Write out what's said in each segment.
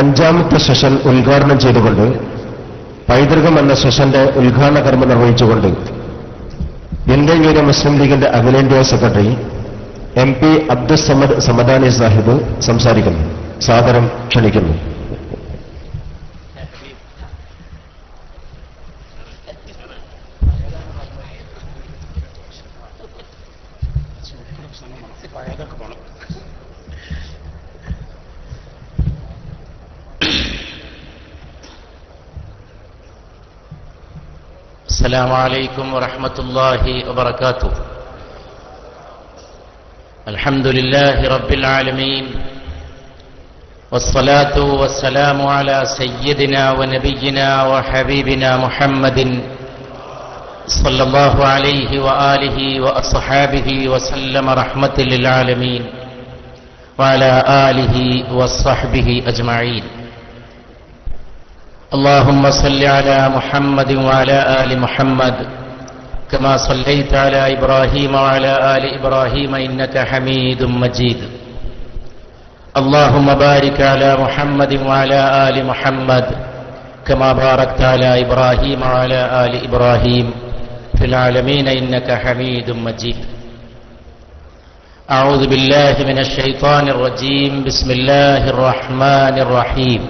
അഞ്ചാമത്തെ സെഷൻ ഉദ്ഘാടനം ചെയ്തുകൊണ്ട് പൈതൃകം എന്ന സെഷന്റെ ഉദ്ഘാടന കർമ്മം നിർവഹിച്ചുകൊണ്ട് ഇന്ത്യൻ യൂണിയൻ മുസ്ലിം ലീഗിന്റെ അഖിലേന്ത്യാ സെക്രട്ടറി MP അബ്ദുൽ സമദ് സമദാനി സാഹിബ് സംസാരിക്കുന്നു. സാദരം ക്ഷണിക്കുന്നു. السلام عليكم ورحمة الله وبركاته. الحمد لله رب العالمين والصلاة والسلام على سيدنا ونبينا وحبيبنا محمد صلى الله عليه وآله وأصحابه وسلم رحمة للعالمين وعلى آله وصحبه أجمعين. اللهم صل على محمد وعلى آل محمد كما صليت على إبراهيم وعلى آل إبراهيم إنك حميد مجيد. اللهم بارك على محمد وعلى آل محمد كما باركت على إبراهيم وعلى آل إبراهيم في العالمين إنك حميد مجيد. أعوذ بالله من الشيطان الرجيم. بسم الله الرحمن الرحيم.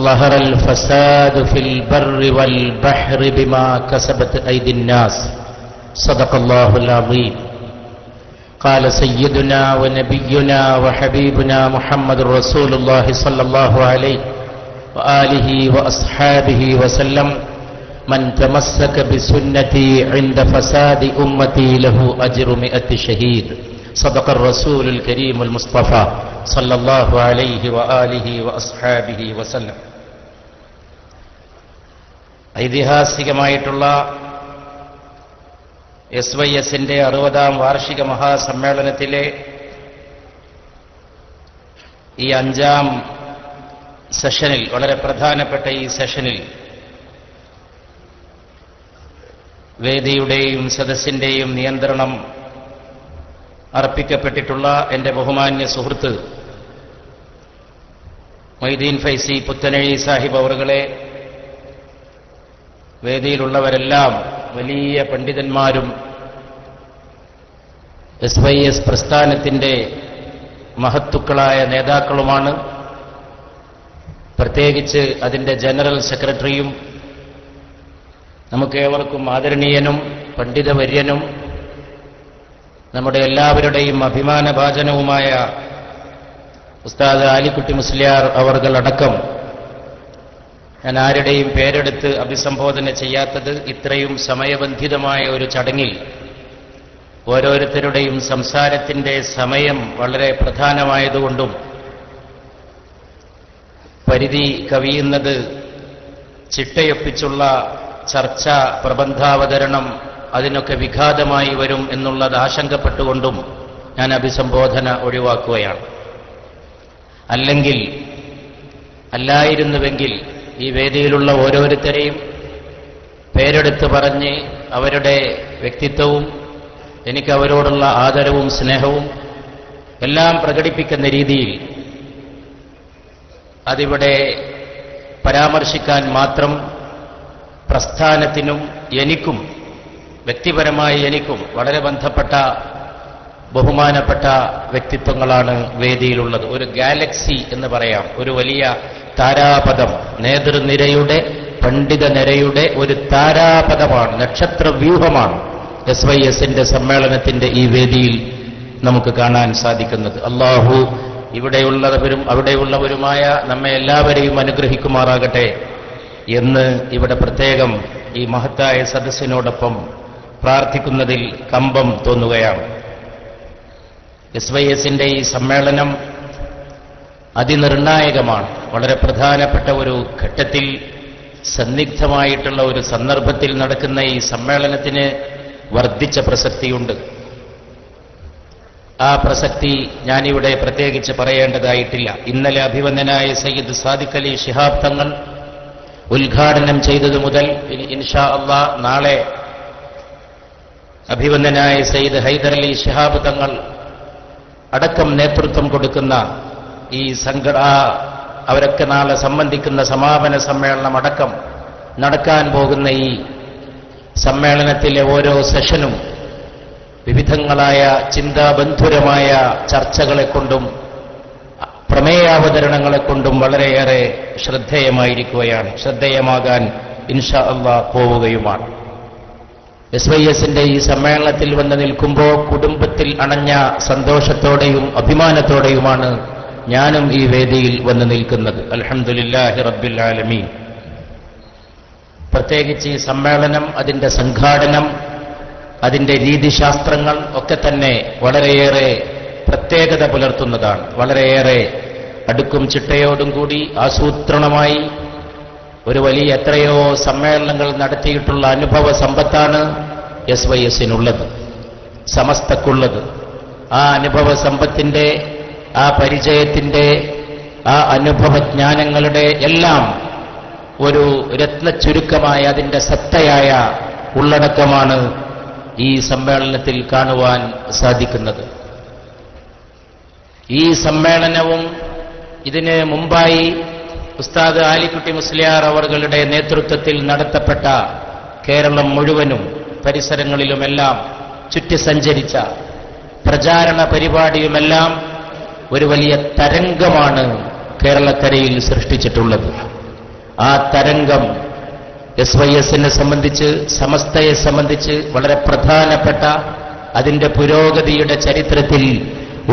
ظهر الفساد في البر والبحر بما كسبت أيدي الناس. صدق الله العظيم. قال سيدنا ونبينا وحبيبنا محمد رسول الله صلى الله عليه وآله وأصحابه وسلم من تمسك بسنتي عند فساد أمتي له أجر 100 شهيد. صدق الرسول الكريم المصطفى صلى الله عليه وآله وأصحابه وسلم. ഐതിഹാസികമായിട്ടുള്ള SYSന്റെ 60ാം വാർഷിക മഹാസമ്മേളനത്തിലെ ഈ 5ാം സെഷനിൽ, വളരെ പ്രധാനപ്പെട്ട ഈ സെഷനിൽ വേദിയുടെയും സദസ്സിന്റെയും നിയന്ത്രണം അർപ്പിക്കപ്പെട്ടിട്ടുള്ള എൻ്റെ ബഹുമാന്യ സുഹൃത്ത് മൊയ്തീൻ ഫൈസി പുത്തനഴി സാഹിബ് അവറുകളെ, വേദിയിലുള്ളവരെല്ലാം വലിയ പണ്ഡിതന്മാരും SYS പ്രസ്ഥാനത്തിൻ്റെ മഹത്തുക്കളായ നേതാക്കളുമാണ്. പ്രത്യേകിച്ച് അതിൻ്റെ ജനറൽ സെക്രട്ടറിയും നമുക്കേവർക്കും ആദരണീയനും പണ്ഡിതവര്യനും നമ്മുടെ എല്ലാവരുടെയും അഭിമാനഭാജനവുമായ ഉസ്താദ് ആലിക്കുട്ടി മുസ്ലിയാർ അവർകൾ അടക്കം ഞാൻ ആരുടെയും പേരെടുത്ത് അഭിസംബോധന ചെയ്യാത്തത് ഇത്രയും സമയബന്ധിതമായ ഒരു ചടങ്ങിൽ ഓരോരുത്തരുടെയും സംസാരത്തിന്റെ സമയം വളരെ പ്രധാനമായതുകൊണ്ടും പരിധി കവിയുന്നത് ചിട്ടയൊപ്പിച്ചുള്ള ചർച്ച, പ്രബന്ധാവതരണം അതിനൊക്കെ വിഘാതമായി വരും എന്നുള്ളത് ആശങ്കപ്പെട്ടുകൊണ്ടും ഞാൻ അഭിസംബോധന ഒഴിവാക്കുകയാണ്. അല്ലായിരുന്നുവെങ്കിൽ ഈ വേദിയിലുള്ള ഓരോരുത്തരെയും പേരെടുത്ത് പറഞ്ഞ് അവരുടെ വ്യക്തിത്വവും എനിക്ക് അവരോടുള്ള ആദരവും സ്നേഹവും എല്ലാം പ്രകടിപ്പിക്കുന്ന രീതിയിൽ അതിവിടെ പരാമർശിക്കാൻ മാത്രം പ്രസ്ഥാനത്തിനും എനിക്കും വ്യക്തിപരമായി എനിക്കും വളരെ ബന്ധപ്പെട്ട ബഹുമാനപ്പെട്ട വ്യക്തിത്വങ്ങളാണ് വേദിയിലുള്ളത്. ഒരു ഗാലക്സി എന്ന് പറയാം, ഒരു വലിയ താരാപഥം, നേതൃനിരയുടെ പണ്ഡിത നിരയുടെ ഒരു താരാപഥമാണ്, നക്ഷത്രവ്യൂഹമാണ് SYSന്റെ സമ്മേളനത്തിന്റെ ഈ വേദിയിൽ നമുക്ക് കാണാൻ സാധിക്കുന്നത്. അല്ലാഹു ഇവിടെയുള്ളവരും അവിടെയുള്ളവരുമായ നമ്മെ എല്ലാവരെയും അനുഗ്രഹിക്കുമാറാകട്ടെ എന്ന് ഇവിടെ പ്രത്യേകം ഈ മഹത്തായ സദസ്സിനോടൊപ്പം പ്രാർത്ഥിക്കുന്നതിൽ കമ്പം തോന്നുകയാണ്. SYSന്റെ ഈ സമ്മേളനം അതിനിർണായകമാണ്. വളരെ പ്രധാനപ്പെട്ട ഒരു ഘട്ടത്തിൽ, സന്നിഗ്ധമായിട്ടുള്ള ഒരു സന്ദർഭത്തിൽ നടക്കുന്ന ഈ സമ്മേളനത്തിന് വർദ്ധിച്ച പ്രസക്തിയുണ്ട്. ആ പ്രസക്തി ഞാനിവിടെ പ്രത്യേകിച്ച് പറയേണ്ടതായിട്ടില്ല. ഇന്നലെ അഭിവന്ദനായ സയ്യിദ് സാദിഖ് അലി ശിഹാബ് തങ്ങൾ ഉദ്ഘാടനം ചെയ്തതു മുതൽ ഇൻഷാ അല്ലാഹ് നാളെ അഭിവന്ദനായ സയ്യിദ് ഹൈദർ അലി ശിഹാബ് തങ്ങൾ അടക്കം നേതൃത്വം കൊടുക്കുന്ന ഈ അവരൊക്കെ നാളെ സംബന്ധിക്കുന്ന സമാപന സമ്മേളനം അടക്കം നടക്കാൻ പോകുന്ന ഈ സമ്മേളനത്തിലെ ഓരോ സെഷനും വിവിധങ്ങളായ ചിന്താബന്ധുരമായ ചർച്ചകളെ കൊണ്ടും പ്രമേയാവതരണങ്ങളെ കൊണ്ടും വളരെയേറെ ശ്രദ്ധേയമായിരിക്കുകയാണ്, ശ്രദ്ധേയമാകാൻ ഇൻഷാ അല്ലാഹ് പോവുകയുമാണ്. SYSന്റെ ഈ സമ്മേളനത്തിൽ വന്ന് നിൽക്കുമ്പോൾ കുടുംബത്തിൽ അണഞ്ഞ സന്തോഷത്തോടെയും അഭിമാനത്തോടെയുമാണ് ഞാനും ഈ വേദിയിൽ വന്ന് നിൽക്കുന്നത്. അൽഹംദുലില്ലാഹി റബ്ബിൽ ആലമീൻ. പ്രത്യേകിച്ച് ഈ സമ്മേളനം, അതിൻ്റെ സംഘാടനം, അതിൻ്റെ രീതിശാസ്ത്രങ്ങൾ ഒക്കെ തന്നെ വളരെയേറെ പ്രത്യേകത പുലർത്തുന്നതാണ്. വളരെയേറെ അടുക്കും ചിട്ടയോടും കൂടി ആസൂത്രണമായി ഒരു വലിയ എത്രയോ സമ്മേളനങ്ങൾ നടത്തിയിട്ടുള്ള അനുഭവ സമ്പത്താണ് SYSനുള്ളത്, സമസ്തക്കുള്ളത്. ആ അനുഭവ സമ്പത്തിൻ്റെ, ആ പരിചയത്തിൻ്റെ, ആ അനുഭവജ്ഞാനങ്ങളുടെ എല്ലാം ഒരു രത്നച്ചുരുക്കമായ അതിൻ്റെ സത്തയായ ഉള്ളടക്കമാണ് ഈ സമ്മേളനത്തിൽ കാണുവാൻ സാധിക്കുന്നത്. ഈ സമ്മേളനവും ഇതിന് മുമ്പായി ഉസ്താദ് ആലിക്കുട്ടി മുസ്ലിയാർ അവറുകളുടെ നേതൃത്വത്തിൽ നടത്തപ്പെട്ട കേരളം മുഴുവനും പരിസരങ്ങളിലുമെല്ലാം ചുറ്റി സഞ്ചരിച്ച പ്രചാരണ പരിപാടിയുമെല്ലാം ഒരു വലിയ തരംഗമാണ് കേരളക്കരയിൽ സൃഷ്ടിച്ചിട്ടുള്ളത്. ആ തരംഗം SYSനെ സംബന്ധിച്ച്, സമസ്തയെ സംബന്ധിച്ച് വളരെ പ്രധാനപ്പെട്ട അതിൻ്റെ പുരോഗതിയുടെ ചരിത്രത്തിൽ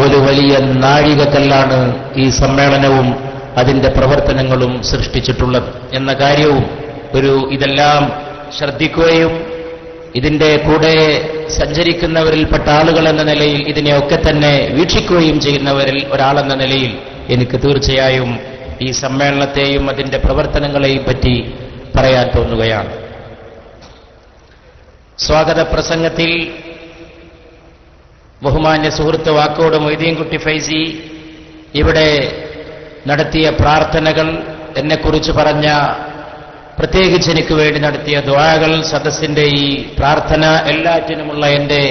ഒരു വലിയ നാഴികക്കല്ലാണ് ഈ സമ്മേളനവും അതിൻ്റെ പ്രവർത്തനങ്ങളും സൃഷ്ടിച്ചിട്ടുള്ളത് എന്ന കാര്യവും ഇതെല്ലാം ശ്രദ്ധിക്കുകയും ഇതിൻ്റെ കൂടെ സഞ്ചരിക്കുന്നവരിൽപ്പെട്ട ആളുകൾ എന്ന നിലയിൽ ഇതിനെയൊക്കെ തന്നെ വീക്ഷിക്കുകയും ചെയ്യുന്നവരിൽ ഒരാളെന്ന നിലയിൽ എനിക്ക് തീർച്ചയായും ഈ സമ്മേളനത്തെയും അതിൻ്റെ പ്രവർത്തനങ്ങളെയും പറ്റി പറയാൻ തോന്നുകയാണ്. സ്വാഗത പ്രസംഗത്തിൽ ബഹുമാന്യ സുഹൃത്ത് വാക്കോട് മൊയ്തീൻകുട്ടി ഫൈസി ഇവിടെ നടത്തിയ പ്രാർത്ഥനകൾ, എന്നെക്കുറിച്ച് പറഞ്ഞ, പ്രത്യേകിച്ച് എനിക്ക് വേണ്ടി നടത്തിയ ദുആകൾ, സദസ്സിന്റെ ഈ പ്രാർത്ഥന, എല്ലാറ്റിനുമുള്ള എൻ്റെ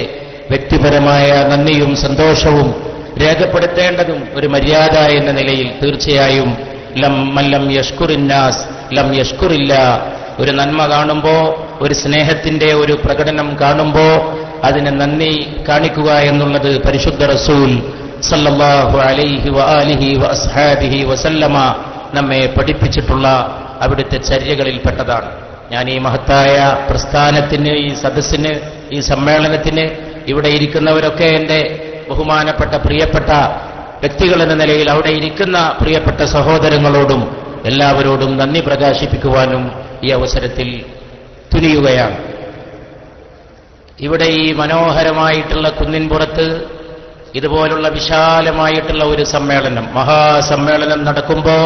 വ്യക്തിപരമായ നന്ദിയും സന്തോഷവും രേഖപ്പെടുത്തേണ്ടതും ഒരു മര്യാദ എന്ന നിലയിൽ തീർച്ചയായും ലം യഷ്കുറിന്നാസ് ലം യഷ്കുറില്ല. ഒരു നന്മ കാണുമ്പോൾ, ഒരു സ്നേഹത്തിന്റെ ഒരു പ്രകടനം കാണുമ്പോൾ അതിന് നന്ദി കാണിക്കുക എന്നുള്ളത് പരിശുദ്ധ റസൂൽ സല്ലല്ലാഹു അലൈഹി വആലിഹി വഅസ്ഹാബിഹി വസല്ലമ നമ്മെ പഠിപ്പിച്ചിട്ടുള്ള അവിടുത്തെ ചര്യകളിൽപ്പെട്ടതാണ്. ഞാൻ ഈ മഹത്തായ പ്രസ്ഥാനത്തിന്, ഈ സദസ്സിന്, ഈ സമ്മേളനത്തിന്, ഇവിടെ ഇരിക്കുന്നവരൊക്കെ എൻ്റെ ബഹുമാനപ്പെട്ട പ്രിയപ്പെട്ട വ്യക്തികൾ എന്ന നിലയിൽ അവിടെ ഇരിക്കുന്ന പ്രിയപ്പെട്ട സഹോദരങ്ങളോടും എല്ലാവരോടും നന്ദി പ്രകാശിപ്പിക്കുവാനും ഈ അവസരത്തിൽ തുനിയുകയാണ്. ഇവിടെ ഈ മനോഹരമായിട്ടുള്ള കുന്നിൻപുറത്ത് ഇതുപോലുള്ള വിശാലമായിട്ടുള്ള ഒരു സമ്മേളനം, മഹാസമ്മേളനം നടക്കുമ്പോൾ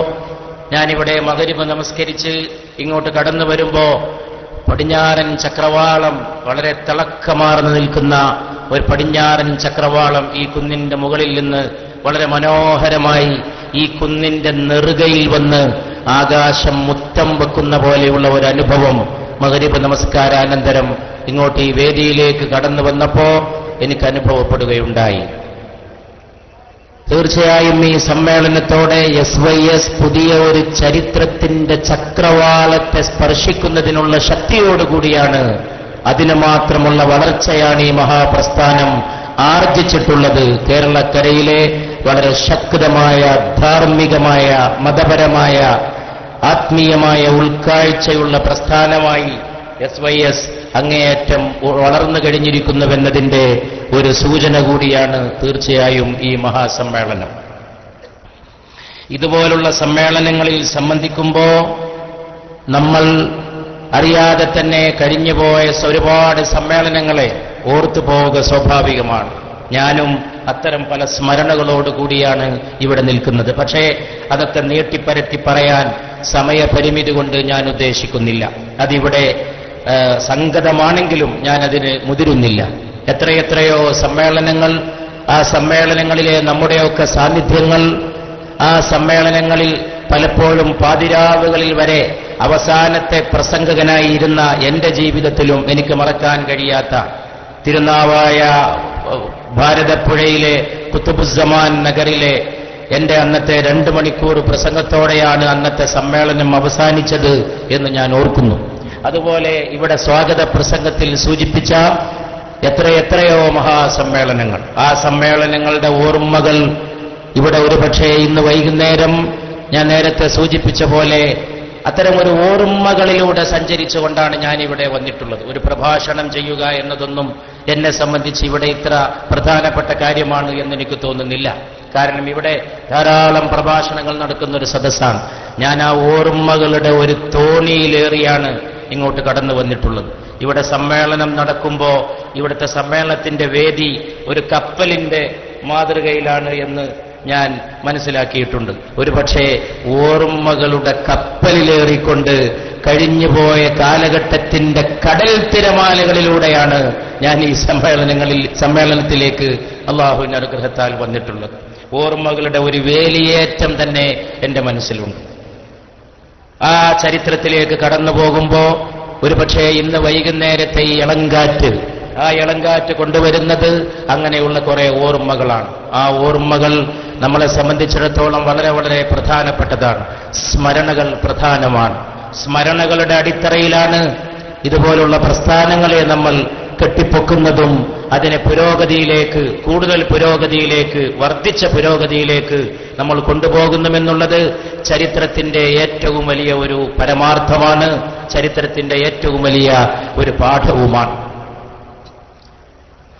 ഞാനിവിടെ മഗ്‌രിബ് നമസ്കരിച്ച് ഇങ്ങോട്ട് കടന്നു വരുമ്പോൾ പടിഞ്ഞാറൻ ചക്രവാളം, വളരെ തിളക്കമാർന്നു നിൽക്കുന്ന ഒരു പടിഞ്ഞാറൻ ചക്രവാളം ഈ കുന്നിന്റെ മുകളിൽ നിന്ന് വളരെ മനോഹരമായി ഈ കുന്നിന്റെ നെറുകയിൽ വന്ന് ആകാശം മുത്തം വെക്കുന്ന പോലെയുള്ള ഒരു അനുഭവം മഗ്‌രിബ് നമസ്കാരാനന്തരം ഇങ്ങോട്ട് ഈ വേദിയിലേക്ക് കടന്നു വന്നപ്പോൾ എനിക്ക് അനുഭവപ്പെടുകയുണ്ടായി. തീർച്ചയായും ഈ സമ്മേളനത്തോടെ SYS പുതിയ ഒരു ചരിത്രത്തിന്റെ ചക്രവാളത്തെ സ്പർശിക്കുന്നതിനുള്ള ശക്തിയോടുകൂടിയാണ്, അതിന് മാത്രമുള്ള വളർച്ചയാണ് ഈ മഹാപ്രസ്ഥാനം ആർജിച്ചിട്ടുള്ളത്. കേരളക്കരയിലെ വളരെ ശക്തമായ ധാർമ്മികമായ, മതപരമായ, ആത്മീയമായ ഉൾക്കാഴ്ചയുള്ള പ്രസ്ഥാനമായി SYS അങ്ങേയറ്റം വളർന്നു കഴിഞ്ഞിരിക്കുന്നുവെന്നതിൻ്റെ ഒരു സൂചന കൂടിയാണ് തീർച്ചയായും ഈ മഹാസമ്മേളനം. ഇതുപോലുള്ള സമ്മേളനങ്ങളിൽ സംബന്ധിക്കുമ്പോൾ നമ്മൾ അറിയാതെ തന്നെ കഴിഞ്ഞുപോയ ഒരുപാട് സമ്മേളനങ്ങളെ ഓർത്തു പോവുക സ്വാഭാവികമാണ്. ഞാനും അത്തരം പല സ്മരണകളോടുകൂടിയാണ് ഇവിടെ നിൽക്കുന്നത്. പക്ഷേ അതൊക്കെ നീട്ടിപ്പരത്തി പറയാൻ സമയപരിമിതി കൊണ്ട് ഞാൻ ഉദ്ദേശിക്കുന്നില്ല. അതിവിടെ സംഗതമാണെങ്കിലും ഞാനതിന് മുതിരുന്നില്ല. എത്രയെത്രയോ സമ്മേളനങ്ങൾ, ആ സമ്മേളനങ്ങളിലെ നമ്മുടെയൊക്കെ സാന്നിധ്യങ്ങൾ, ആ സമ്മേളനങ്ങളിൽ പലപ്പോഴും പാതിരാവുകളിൽ വരെ അവസാനത്തെ പ്രസംഗകനായി ഇരുന്ന എൻ്റെ ജീവിതത്തിലും എനിക്ക് മറക്കാൻ കഴിയാത്ത തിരുനാവായ ഭാരതപ്പുഴയിലെ കുത്തുബുസ്സമാൻ നഗറിലെ എന്റെ അന്നത്തെ 2 മണിക്കൂർ പ്രസംഗത്തോടെയാണ് അന്നത്തെ സമ്മേളനം അവസാനിച്ചത് എന്ന് ഞാൻ ഓർക്കുന്നു. അതുപോലെ ഇവിടെ സ്വാഗത പ്രസംഗത്തിൽ സൂചിപ്പിച്ച എത്രയെത്രയോ മഹാസമ്മേളനങ്ങൾ, ആ സമ്മേളനങ്ങളുടെ ഓർമ്മകൾ ഇവിടെ ഒരുപക്ഷേ ഇന്ന് വൈകുന്നേരം ഞാൻ നേരത്തെ സൂചിപ്പിച്ച പോലെ അത്തരമൊരു ഓർമ്മകളിലൂടെ സഞ്ചരിച്ചുകൊണ്ടാണ് ഞാൻ ഇവിടെ വന്നിട്ടുള്ളത്. ഒരു പ്രഭാഷണം ചെയ്യുക എന്നതൊന്നും എന്നെ സംബന്ധിച്ച് ഇവിടെ ഇത്ര പ്രധാനപ്പെട്ട കാര്യമാണ് എന്നെനിക്ക് തോന്നുന്നില്ല. കാരണം ഇവിടെ ധാരാളം പ്രഭാഷണങ്ങൾ നടക്കുന്നൊരു സദസ്സാണ്. ഞാൻ ആ ഓർമ്മകളുടെ ഒരു തോണിയിലേറിയാണ് ഇങ്ങോട്ട് കടന്നു വന്നിട്ടുള്ളത്. ഇവിടെ സമ്മേളനം നടക്കുമ്പോൾ ഇവിടുത്തെ സമ്മേളനത്തിന്റെ വേദി ഒരു കപ്പലിന്റെ മാതൃകയിലാണ് എന്ന് ഞാൻ മനസ്സിലാക്കിയിട്ടുണ്ട്. ഒരുപക്ഷേ ഓർമ്മകളുടെ കപ്പലിലേറിക്കൊണ്ട് കഴിഞ്ഞുപോയ കാലഘട്ടത്തിന്റെ കടൽ തിരമാലകളിലൂടെയാണ് ഞാൻ ഈ സമ്മേളനത്തിലേക്ക് അള്ളാഹുവിന്റെ അനുഗ്രഹത്താൽ വന്നിട്ടുള്ളത്. ഓർമ്മകളുടെ ഒരു വേലിയേറ്റം തന്നെ എന്റെ മനസ്സിലുണ്ട്. ആ ചരിത്രത്തിലേക്ക് കടന്നു പോകുമ്പോൾ ഒരുപക്ഷേ ഇന്ന് വൈകുന്നേരത്തെ ഈ ഇളങ്കാറ്റ്, ആ ഇളങ്കാറ്റ് കൊണ്ടുവരുന്നത് അങ്ങനെയുള്ള കുറെ ഓർമ്മകളാണ്. ആ ഓർമ്മകൾ നമ്മളെ സംബന്ധിച്ചിടത്തോളം വളരെ വളരെ പ്രധാനപ്പെട്ടതാണ്. സ്മരണകൾ പ്രധാനമാണ്. സ്മരണകളുടെ അടിത്തറയിലാണ് ഇതുപോലുള്ള പ്രസ്ഥാനങ്ങളെ നമ്മൾ കെട്ടിപ്പൊക്കുന്നതും അതിനെ പുരോഗതിയിലേക്ക്, കൂടുതൽ പുരോഗതിയിലേക്ക്, വർദ്ധിച്ച പുരോഗതിയിലേക്ക് നമ്മൾ കൊണ്ടുപോകുന്നുമെന്നുള്ളത് ചരിത്രത്തിന്റെ ഏറ്റവും വലിയ ഒരു പരമാർത്ഥമാണ്, ചരിത്രത്തിന്റെ ഏറ്റവും വലിയ ഒരു പാഠവുമാണ്.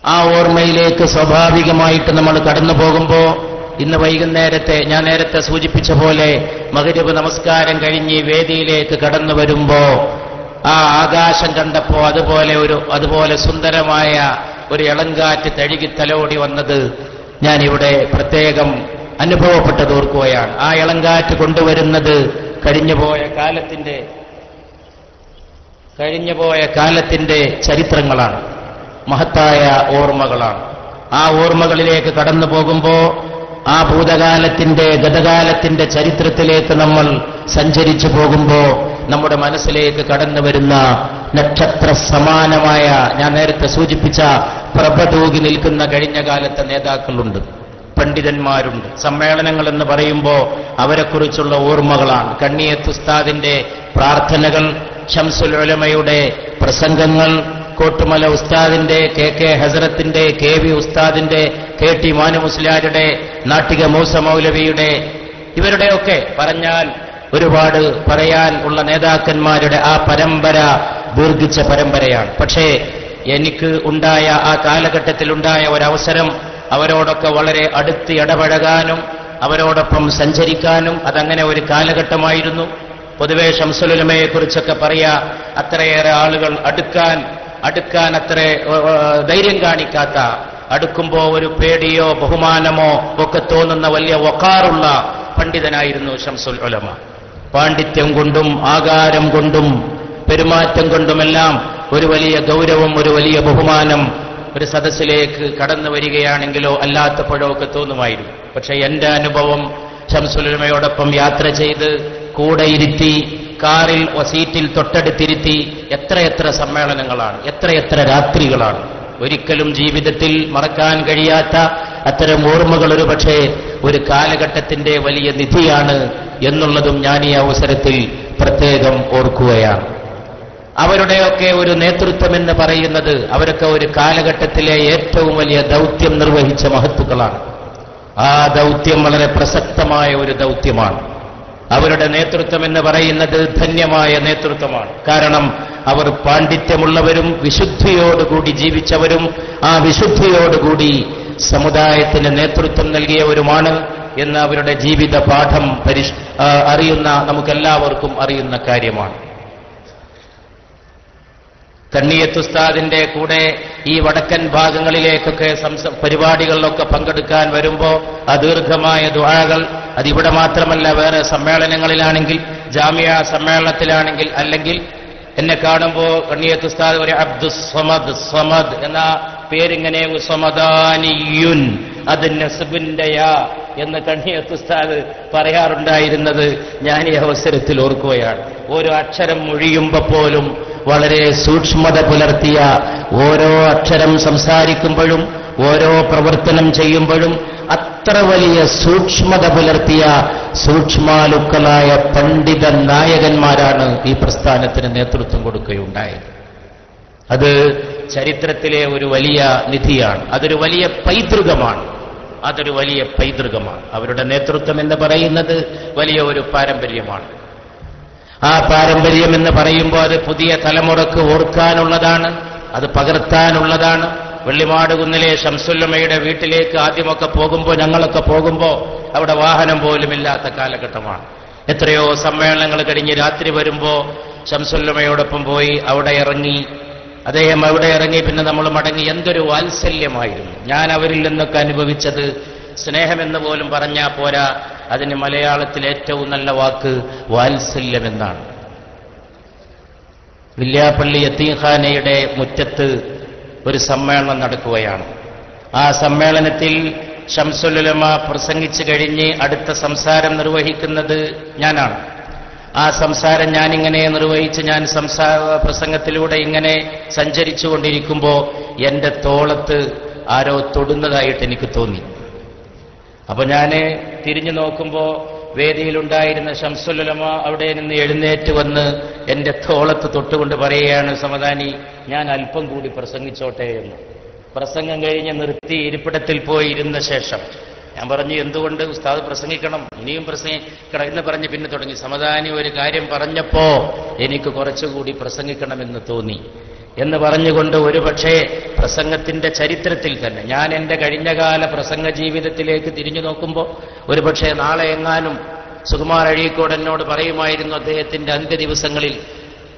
ആ ഓർമ്മയിലേക്ക് സ്വാഭാവികമായിട്ട് നമ്മൾ കടന്നു പോകുമ്പോൾ ഇന്ന് വൈകുന്നേരത്തെ ഞാൻ നേരത്തെ സൂചിപ്പിച്ച പോലെ മഗ്‌രിബ് നമസ്കാരം കഴിഞ്ഞ് വേദിയിലേക്ക് കടന്നു വരുമ്പോ ആ ആകാശം കണ്ടപ്പോ അതുപോലെ സുന്ദരമായ ഒരു ഇളങ്കാറ്റ് തഴുകി തലോടി വന്നത് ഞാൻ ഇവിടെ പ്രത്യേകം അനുഭവപ്പെട്ടത് ഓർക്കുകയാണ്. ആ ഇളങ്കാറ്റ് കൊണ്ടുവരുന്നത് കഴിഞ്ഞുപോയ കാലത്തിന്റെ ചരിത്രങ്ങളാണ്, മഹത്തായ ഓർമ്മകളാണ്. ആ ഓർമ്മകളിലേക്ക് കടന്നു പോകുമ്പോൾ ആ ഭൂതകാലത്തിന്റെ, ഗതകാലത്തിന്റെ ചരിത്രത്തിലേക്ക് നമ്മൾ സഞ്ചരിച്ചു പോകുമ്പോൾ നമ്മുടെ മനസ്സിലേക്ക് കടന്നു വരുന്ന നക്ഷത്ര സമാനമായ, ഞാൻ നേരത്തെ സൂചിപ്പിച്ച പ്രഭ തൂകി നിൽക്കുന്ന കഴിഞ്ഞ കാലത്തെ നേതാക്കളുണ്ട്, പണ്ഡിതന്മാരുണ്ട്. സമ്മേളനങ്ങൾ എന്ന് പറയുമ്പോൾ അവരെക്കുറിച്ചുള്ള ഓർമ്മകളാണ്. കണ്ണിയത്ത് ഉസ്താദിന്റെ പ്രാർത്ഥനകൾ, ശംസുൽ ഉലമയുടെ പ്രസംഗങ്ങൾ, കോട്ടുമല ഉസ്താദിന്റെ, KK ഹസരത്തിന്റെ, KV ഉസ്താദിന്റെ, KT മാനു മുസ്ലിയാരുടെ, നാട്ടിക മൂസ മൗലവിയുടെ, ഇവരുടെയൊക്കെ പറഞ്ഞാൽ ഒരുപാട് പറയാൻ ഉള്ള നേതാക്കന്മാരുടെ ആ പരമ്പര ദീർഘിച്ച പരമ്പരയാണ്. പക്ഷേ എനിക്ക് ഉണ്ടായ ആ കാലഘട്ടത്തിലുണ്ടായ ഒരവസരം അവരോടൊക്കെ വളരെ അടുത്ത് ഇടപഴകാനും അവരോടൊപ്പം സഞ്ചരിക്കാനും അതങ്ങനെ ഒരു കാലഘട്ടമായിരുന്നു. പൊതുവെ ശംസുൽ ഉലമയെക്കുറിച്ചൊക്കെ പറയാ, അത്രയേറെ ആളുകൾ അടുക്കാൻ അത്ര ധൈര്യം കാണിക്കാത്ത, അടുക്കുമ്പോ ഒരു പേടിയോ ബഹുമാനമോ ഒക്കെ തോന്നുന്ന വലിയ വഖാറുള്ള പണ്ഡിതനായിരുന്നു ശംസുൽ ഉലമ. പാണ്ഡിത്യം കൊണ്ടും ആകാരം കൊണ്ടും പെരുമാറ്റം കൊണ്ടുമെല്ലാം ഒരു വലിയ ഗൗരവം, ഒരു വലിയ ബഹുമാനം ഒരു സദസ്സിലേക്ക് കടന്നു വരികയാണെങ്കിലോ അല്ലാത്തപ്പോഴോ ഒക്കെ തോന്നുമായിരുന്നു. പക്ഷെ എന്റെ അനുഭവം ശംസുൽ ഉലമയോടൊപ്പം യാത്ര ചെയ്ത് കൂടെ ഇരുത്തി, കാറിൽ സീറ്റിൽ തൊട്ടടുത്തിരുത്തി എത്രയെത്ര സമ്മേളനങ്ങളാണ്, എത്രയെത്ര രാത്രികളാണ്. ഒരിക്കലും ജീവിതത്തിൽ മറക്കാൻ കഴിയാത്ത അത്തരം ഓർമ്മകൾ ഒരു പക്ഷേ ഒരു കാലഘട്ടത്തിന്റെ വലിയ നിധിയാണ് എന്നുള്ളതും ഞാൻ ഈ അവസരത്തിൽ പ്രത്യേകം ഓർക്കുകയാണ്. അവരുടെയൊക്കെ ഒരു നേതൃത്വം എന്ന് പറയുന്നത്, അവരൊക്കെ ഒരു കാലഘട്ടത്തിലെ ഏറ്റവും വലിയ ദൗത്യം നിർവഹിച്ച മഹത്തുക്കളാണ്. ആ ദൗത്യം വളരെ പ്രസക്തമായ ഒരു ദൗത്യമാണ്. അവരുടെ നേതൃത്വം എന്ന് പറയുന്നത് ധന്യമായ നേതൃത്വമാണ്. കാരണം അവർ പാണ്ഡിത്യമുള്ളവരും വിശുദ്ധിയോടുകൂടി ജീവിച്ചവരും ആ വിശുദ്ധിയോടുകൂടി സമുദായത്തിന് നേതൃത്വം നൽകിയവരുമാണ് എന്ന് അവരുടെ ജീവിത പാഠം അറിയുന്ന നമുക്കെല്ലാവർക്കും അറിയുന്ന കാര്യമാണ്. കണ്ണിയത്ത് ഉസ്താദിന്റെ കൂടെ ഈ വടക്കൻ ഭാഗങ്ങളിലേക്കൊക്കെ പരിപാടികളിലൊക്കെ പങ്കെടുക്കാൻ വരുമ്പോൾ അദീർഘമായ ദുആകൾ, അതിവിടെ മാത്രമല്ല, വേറെ സമ്മേളനങ്ങളിലാണെങ്കിൽ, ജാമിയ സമ്മേളനത്തിലാണെങ്കിൽ, അല്ലെങ്കിൽ എന്നെ കാണുമ്പോൾ കണ്ണിയത്ത് ഉസ്താദ് ഒരു സമദ് എന്ന പേരിങ്ങനെ സമദാനിയുൻ, അത് നസ്ബിന്റെയാ എന്ന് കണ്ണിയത്ത് ഉസ്താദ് പറയാറുണ്ടായിരുന്നത് ഞാൻ ഈ അവസരത്തിൽ ഓർക്കുകയാണ്. ഓരോ അക്ഷരം മൊഴിയുമ്പോൾ പോലും വളരെ സൂക്ഷ്മത പുലർത്തിയ, ഓരോ അക്ഷരം സംസാരിക്കുമ്പോഴും ഓരോ പ്രവർത്തനം ചെയ്യുമ്പോഴും അത്ര വലിയ സൂക്ഷ്മത പുലർത്തിയ സൂക്ഷ്മാലുക്കളായ പണ്ഡിത നായകന്മാരാണ് ഈ പ്രസ്ഥാനത്തിന് നേതൃത്വം കൊടുക്കുകയുണ്ടായത്. അത് ചരിത്രത്തിലെ ഒരു വലിയ നിധിയാണ്. അതൊരു വലിയ പൈതൃകമാണ്. അവരുടെ നേതൃത്വം എന്ന് പറയുന്നത് വലിയ ഒരു പാരമ്പര്യമാണ്. ആ പാരമ്പര്യം എന്ന് പറയുമ്പോൾ അത് പുതിയ തലമുറക്ക് ഓർക്കാനുള്ളതാണ്, അത് പകർത്താനുള്ളതാണ്. വെള്ളിമാട് കുന്നിലെ ശംസുല്ലമ്മയുടെ വീട്ടിലേക്ക് ആദ്യമൊക്കെ പോകുമ്പോൾ, ഞങ്ങളൊക്കെ പോകുമ്പോൾ അവിടെ വാഹനം പോലും ഇല്ലാത്ത കാലഘട്ടമാണ്. എത്രയോ സമ്മേളനങ്ങൾ കഴിഞ്ഞ് രാത്രി വരുമ്പോൾ ശംസുല്ലമ്മയോടൊപ്പം പോയി അവിടെ ഇറങ്ങി, അദ്ദേഹം അവിടെ ഇറങ്ങി, പിന്നെ നമ്മൾ മടങ്ങി. എന്തൊരു വാത്സല്യമായിരുന്നു! ഞാൻ അവരിൽ നിന്നൊക്കെ അനുഭവിച്ചത് സ്നേഹമെന്ന് പോലും പറഞ്ഞാൽ പോരാ, അതിന് മലയാളത്തിൽ ഏറ്റവും നല്ല വാക്ക് വാത്സല്യമെന്നാണ്. വില്യാപ്പള്ളി യത്തീംഖാനയുടെ മുറ്റത്ത് ഒരു സമ്മേളനം നടക്കുകയാണ്. ആ സമ്മേളനത്തിൽ ശംസുൽ ഉലമ പ്രസംഗിച്ചു കഴിഞ്ഞ് അടുത്ത സംസാരം നിർവഹിക്കുന്നത് ഞാനാണ്. ആ സംസാരം ഞാനിങ്ങനെ നിർവഹിച്ച് ഞാൻ പ്രസംഗത്തിലൂടെ ഇങ്ങനെ സഞ്ചരിച്ചു കൊണ്ടിരിക്കുമ്പോൾ എൻ്റെ തോളത്ത് ആരോ തൊടുന്നതായിട്ട് എനിക്ക് തോന്നി. അപ്പൊ ഞാൻ തിരിഞ്ഞു നോക്കുമ്പോൾ വേദിയിലുണ്ടായിരുന്ന ശംസുൽ ഉലമ അവിടെ നിന്ന് എഴുന്നേറ്റ് വന്ന് എൻ്റെ തോളത്ത് തൊട്ടുകൊണ്ട് പറയുകയാണ്, സമദാനി, ഞാൻ അല്പം കൂടി പ്രസംഗിച്ചോട്ടെ എന്ന്. പ്രസംഗം കഴിഞ്ഞ് നിർത്തി ഇരിപ്പിടത്തിൽ പോയി ഇരുന്ന ശേഷം ഞാൻ പറഞ്ഞു, എന്തുകൊണ്ട് ഉസ്താദ് പ്രസംഗിക്കണം, ഇനിയും പ്രസംഗിക്കണം എന്ന് പറഞ്ഞ് പിന്നെ തുടങ്ങി. സമദാനി ഒരു കാര്യം പറഞ്ഞപ്പോ എനിക്ക് കുറച്ചുകൂടി പ്രസംഗിക്കണമെന്ന് തോന്നി എന്ന് പറഞ്ഞുകൊണ്ട്, ഒരുപക്ഷെ പ്രസംഗത്തിന്റെ ചരിത്രത്തിൽ തന്നെ ഞാൻ എൻ്റെ കഴിഞ്ഞകാല പ്രസംഗ ജീവിതത്തിലേക്ക് തിരിഞ്ഞു നോക്കുമ്പോൾ ഒരുപക്ഷെ നാളെ എങ്ങാനും സുകുമാർ അഴീക്കോട് എന്നോട് പറയുമായിരുന്നു, അദ്ദേഹത്തിന്റെ അന്ത്യ ദിവസങ്ങളിൽ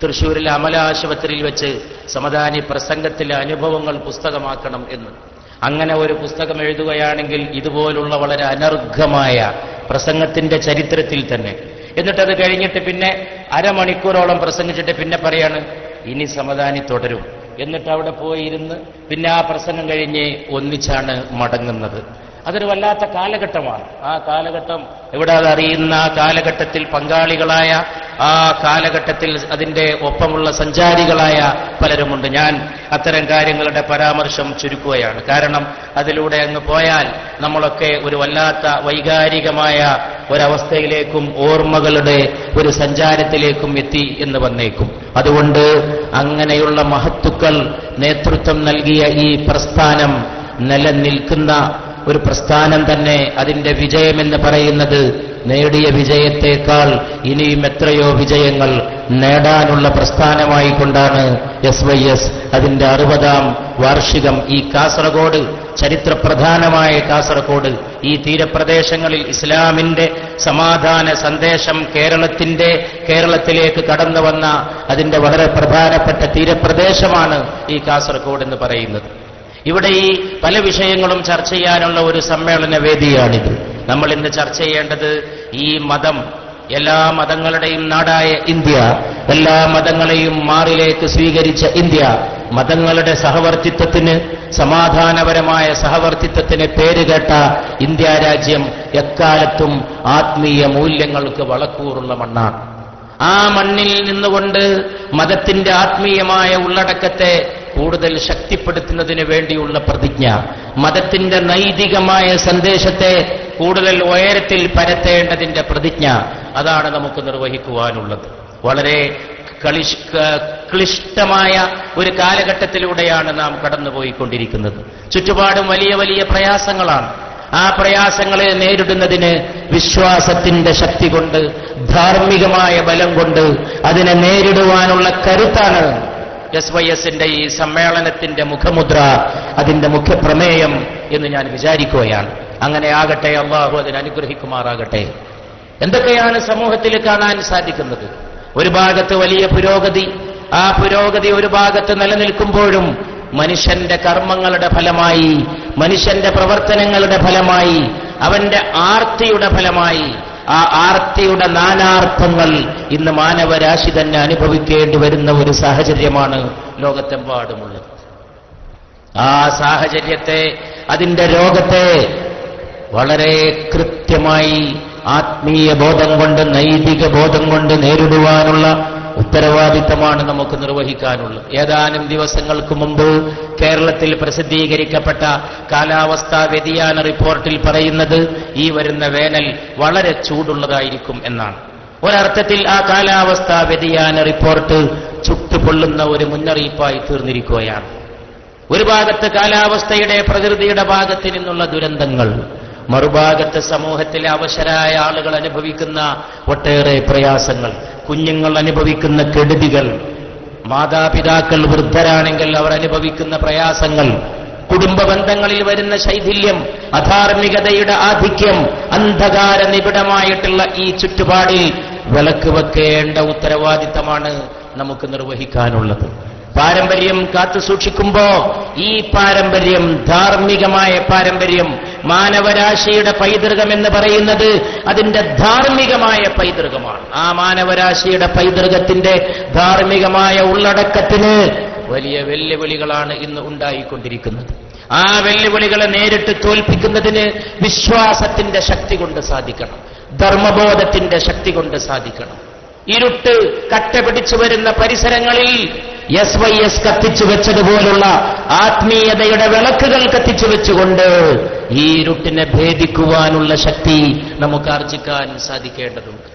തൃശ്ശൂരിലെ അമല ആശുപത്രിയിൽ വെച്ച് സമദാനി പ്രസംഗത്തിലെ അനുഭവങ്ങൾ പുസ്തകമാക്കണം എന്ന്. അങ്ങനെ ഒരു പുസ്തകം എഴുതുകയാണെങ്കിൽ ഇതുപോലുള്ള വളരെ അനർഘമായ പ്രസംഗത്തിന്റെ ചരിത്രത്തിൽ തന്നെ. എന്നിട്ടത് കഴിഞ്ഞിട്ട് പിന്നെ അരമണിക്കൂറോളം പ്രസംഗിച്ചിട്ട് പിന്നെ പറയാണ്, ഇനി സമദാനി തുടരും. എന്നിട്ട് അവിടെ പോയി ഇരുന്ന് പിന്നെ ആ പ്രസംഗം കഴിഞ്ഞ് ഒന്നിച്ചാണ് മടങ്ങുന്നത്. അതൊരു വല്ലാത്ത കാലഘട്ടമാണ്. ആ കാലഘട്ടം ഇവിടെ അതറിയുന്ന ആ കാലഘട്ടത്തിൽ പങ്കാളികളായ, ആ കാലഘട്ടത്തിൽ അതിൻ്റെ ഒപ്പമുള്ള സഞ്ചാരികളായ പലരുമുണ്ട്. ഞാൻ അത്തരം കാര്യങ്ങളുടെ പരാമർശം ചുരുക്കുകയാണ്. കാരണം അതിലൂടെ അങ്ങ് പോയാൽ നമ്മളൊക്കെ ഒരു വല്ലാത്ത വൈകാരികമായ ഒരവസ്ഥയിലേക്കും ഓർമ്മകളുടെ ഒരു സഞ്ചാരത്തിലേക്കും എത്തി എന്ന് വന്നേക്കും. അതുകൊണ്ട് അങ്ങനെയുള്ള മഹത്തുക്കൾ നേതൃത്വം നൽകിയ ഈ പ്രസ്ഥാനം നിലനിൽക്കുന്ന ഒരു പ്രസ്ഥാനം തന്നെ, അതിന്റെ വിജയമെന്ന് പറയുന്നത് നേടിയ വിജയത്തേക്കാൾ ഇനിയും എത്രയോ വിജയങ്ങൾ നേടാനുള്ള പ്രസ്ഥാനമായി കൊണ്ടാണ് SYS അതിന്റെ 60ാം വാർഷികം ഈ കാസർഗോഡ്, ചരിത്രപ്രധാനമായ കാസർഗോഡ്, ഈ തീരപ്രദേശങ്ങളിൽ ഇസ്ലാമിന്റെ സമാധാന സന്ദേശം കേരളത്തിലേക്ക് കടന്നു വന്ന അതിന്റെ വളരെ പ്രധാനപ്പെട്ട തീരപ്രദേശമാണ് ഈ കാസർഗോഡ് എന്ന് പറയുന്നത്. ഇവിടെ ഈ പല വിഷയങ്ങളും ചർച്ച ചെയ്യാനുള്ള ഒരു സമ്മേളന വേദിയാണിത്. നമ്മൾ ഇന്ന് ചർച്ച ചെയ്യേണ്ടത് ഈ മതം, എല്ലാ മതങ്ങളുടെയും നാടായ ഇന്ത്യ, എല്ലാ മതങ്ങളെയും മാറിലേക്ക് സ്വീകരിച്ച ഇന്ത്യ, മതങ്ങളുടെ സഹവർത്തിത്വത്തിന്, സമാധാനപരമായ സഹവർത്തിത്വത്തിന് പേരുകേട്ട ഇന്ത്യ രാജ്യം എക്കാലത്തും ആത്മീയ മൂല്യങ്ങൾക്ക് വളക്കൂറുള്ള മണ്ണാണ്. ആ മണ്ണിൽ നിന്നുകൊണ്ട് മതത്തിന്റെ ആത്മീയമായ ഉള്ളടക്കത്തെ കൂടുതൽ ശക്തിപ്പെടുത്തുന്നതിന് വേണ്ടിയുള്ള പ്രതിജ്ഞ, മതത്തിന്റെ നൈതികമായ സന്ദേശത്തെ കൂടുതൽ ഉയരത്തിൽ പരത്തേണ്ടതിന്റെ പ്രതിജ്ഞ, അതാണ് നമുക്ക് നിർവഹിക്കുവാനുള്ളത്. വളരെ ക്ലിഷ്ടമായ ഒരു കാലഘട്ടത്തിലൂടെയാണ് നാം കടന്നുപോയിക്കൊണ്ടിരിക്കുന്നത്. ചുറ്റുപാടും വലിയ വലിയ പ്രയാസങ്ങളാണ്. ആ പ്രയാസങ്ങളെ നേരിടുന്നതിന് വിശ്വാസത്തിന്റെ ശക്തി കൊണ്ട്, ധാർമ്മികമായ ബലം കൊണ്ട് അതിനെ നേരിടുവാനുള്ള കരുത്താണ് SYSന്റെ ഈ സമ്മേളനത്തിന്റെ മുഖമുദ്ര, അതിന്റെ മുഖ്യപ്രമേയം എന്ന് ഞാൻ വിചാരിക്കുകയാണ്. അങ്ങനെ ആകട്ടെ, അള്ളാഹു അതിനെ അനുഗ്രഹിക്കുമാറാകട്ടെ. എന്തൊക്കെയാണ് സമൂഹത്തിൽ കാണാൻ സാധിക്കുന്നത്? ഒരു ഭാഗത്ത് വലിയ പുരോഗതി, ആ പുരോഗതി ഒരു ഭാഗത്ത് നിലനിൽക്കുമ്പോഴും മനുഷ്യന്റെ കർമ്മങ്ങളുടെ ഫലമായി, മനുഷ്യന്റെ പ്രവർത്തനങ്ങളുടെ ഫലമായി, അവന്റെ ആർത്തിയുടെ ഫലമായി, ആ ആർത്തിയുടെ നാനാർത്ഥങ്ങൾ ഇന്ന് മാനവരാശി തന്നെ അനുഭവിക്കേണ്ടി വരുന്ന ഒരു സാഹചര്യമാണ് ലോകത്തെമ്പാടുമുള്ളത്. ആ സാഹചര്യത്തെ, അതിന്റെ രോഗത്തെ വളരെ കൃത്യമായി ആത്മീയ ബോധം കൊണ്ട്, നൈതിക ബോധം കൊണ്ട് നേരിടുവാനുള്ള ഉത്തരവാദിത്തമാണ് നമുക്ക് നിർവഹിക്കാനുള്ളത്. ഏതാനും ദിവസങ്ങൾക്ക് മുമ്പ് കേരളത്തിൽ പ്രസിദ്ധീകരിക്കപ്പെട്ട കാലാവസ്ഥാ വ്യതിയാന റിപ്പോർട്ടിൽ പറയുന്നത് ഈ വരുന്ന വേനൽ വളരെ ചൂടുള്ളതായിരിക്കും എന്നാണ്. ഒരർത്ഥത്തിൽ ആ കാലാവസ്ഥാ വ്യതിയാന റിപ്പോർട്ട് ചുട്ടുപൊള്ളുന്ന ഒരു മുന്നറിയിപ്പായി തീർന്നിരിക്കുകയാണ്. ഒരു ഭാഗത്ത് കാലാവസ്ഥയുടെ പ്രകൃതിയുടെ ഭാഗത്ത് നിന്നുള്ള ദുരന്തങ്ങൾ, മറുഭാഗത്ത് സമൂഹത്തിലെ അവശരായ ആളുകൾ അനുഭവിക്കുന്ന ഒട്ടേറെ പ്രയാസങ്ങൾ, കുഞ്ഞുങ്ങൾ അനുഭവിക്കുന്ന കെടുതികൾ, മാതാപിതാക്കൾ വൃദ്ധരാണെങ്കിൽ അവർ അനുഭവിക്കുന്ന പ്രയാസങ്ങൾ, കുടുംബ ബന്ധങ്ങളിൽ വരുന്ന ശൈഥില്യം, അധാർമികതയുടെ ആധിക്യം, അന്ധകാര നിബിഡമായിട്ടുള്ള ഈ ചുറ്റുപാടിൽ വിളക്ക് വെക്കേണ്ട ഉത്തരവാദിത്തമാണ് നമുക്ക് നിർവഹിക്കാനുള്ളത്. പാരമ്പര്യം കാത്തു സൂക്ഷിക്കുമ്പോ ഈ പാരമ്പര്യം, ധാർമ്മികമായ പാരമ്പര്യം, മാനവരാശിയുടെ പൈതൃകം എന്ന് പറയുന്നത് അതിന്റെ ധാർമ്മികമായ പൈതൃകമാണ്. ആ മാനവരാശിയുടെ പൈതൃകത്തിന്റെ ധാർമ്മികമായ ഉള്ളടക്കത്തിന് വലിയ വെല്ലുവിളികളാണ് ഇന്ന് ഉണ്ടായിക്കൊണ്ടിരിക്കുന്നത്. ആ വെല്ലുവിളികളെ നേരിട്ട് തോൽപ്പിക്കുന്നതിന് വിശ്വാസത്തിന്റെ ശക്തി കൊണ്ട് സാധിക്കണം, ധർമ്മബോധത്തിന്റെ ശക്തി കൊണ്ട് സാധിക്കണം. ഇരുട്ട് കട്ട പിടിച്ചു വരുന്ന പരിസരങ്ങളിൽ SYS കത്തിച്ചു വെച്ചതുപോലുള്ള ആത്മീയതയുടെ വിളക്കുകൾ കത്തിച്ചു വെച്ചുകൊണ്ട് ഈ ഇരുട്ടിനെ ഭേദിക്കുവാനുള്ള ശക്തി നമുക്ക് ആർജിക്കാൻ സാധിക്കേണ്ടതുണ്ട്.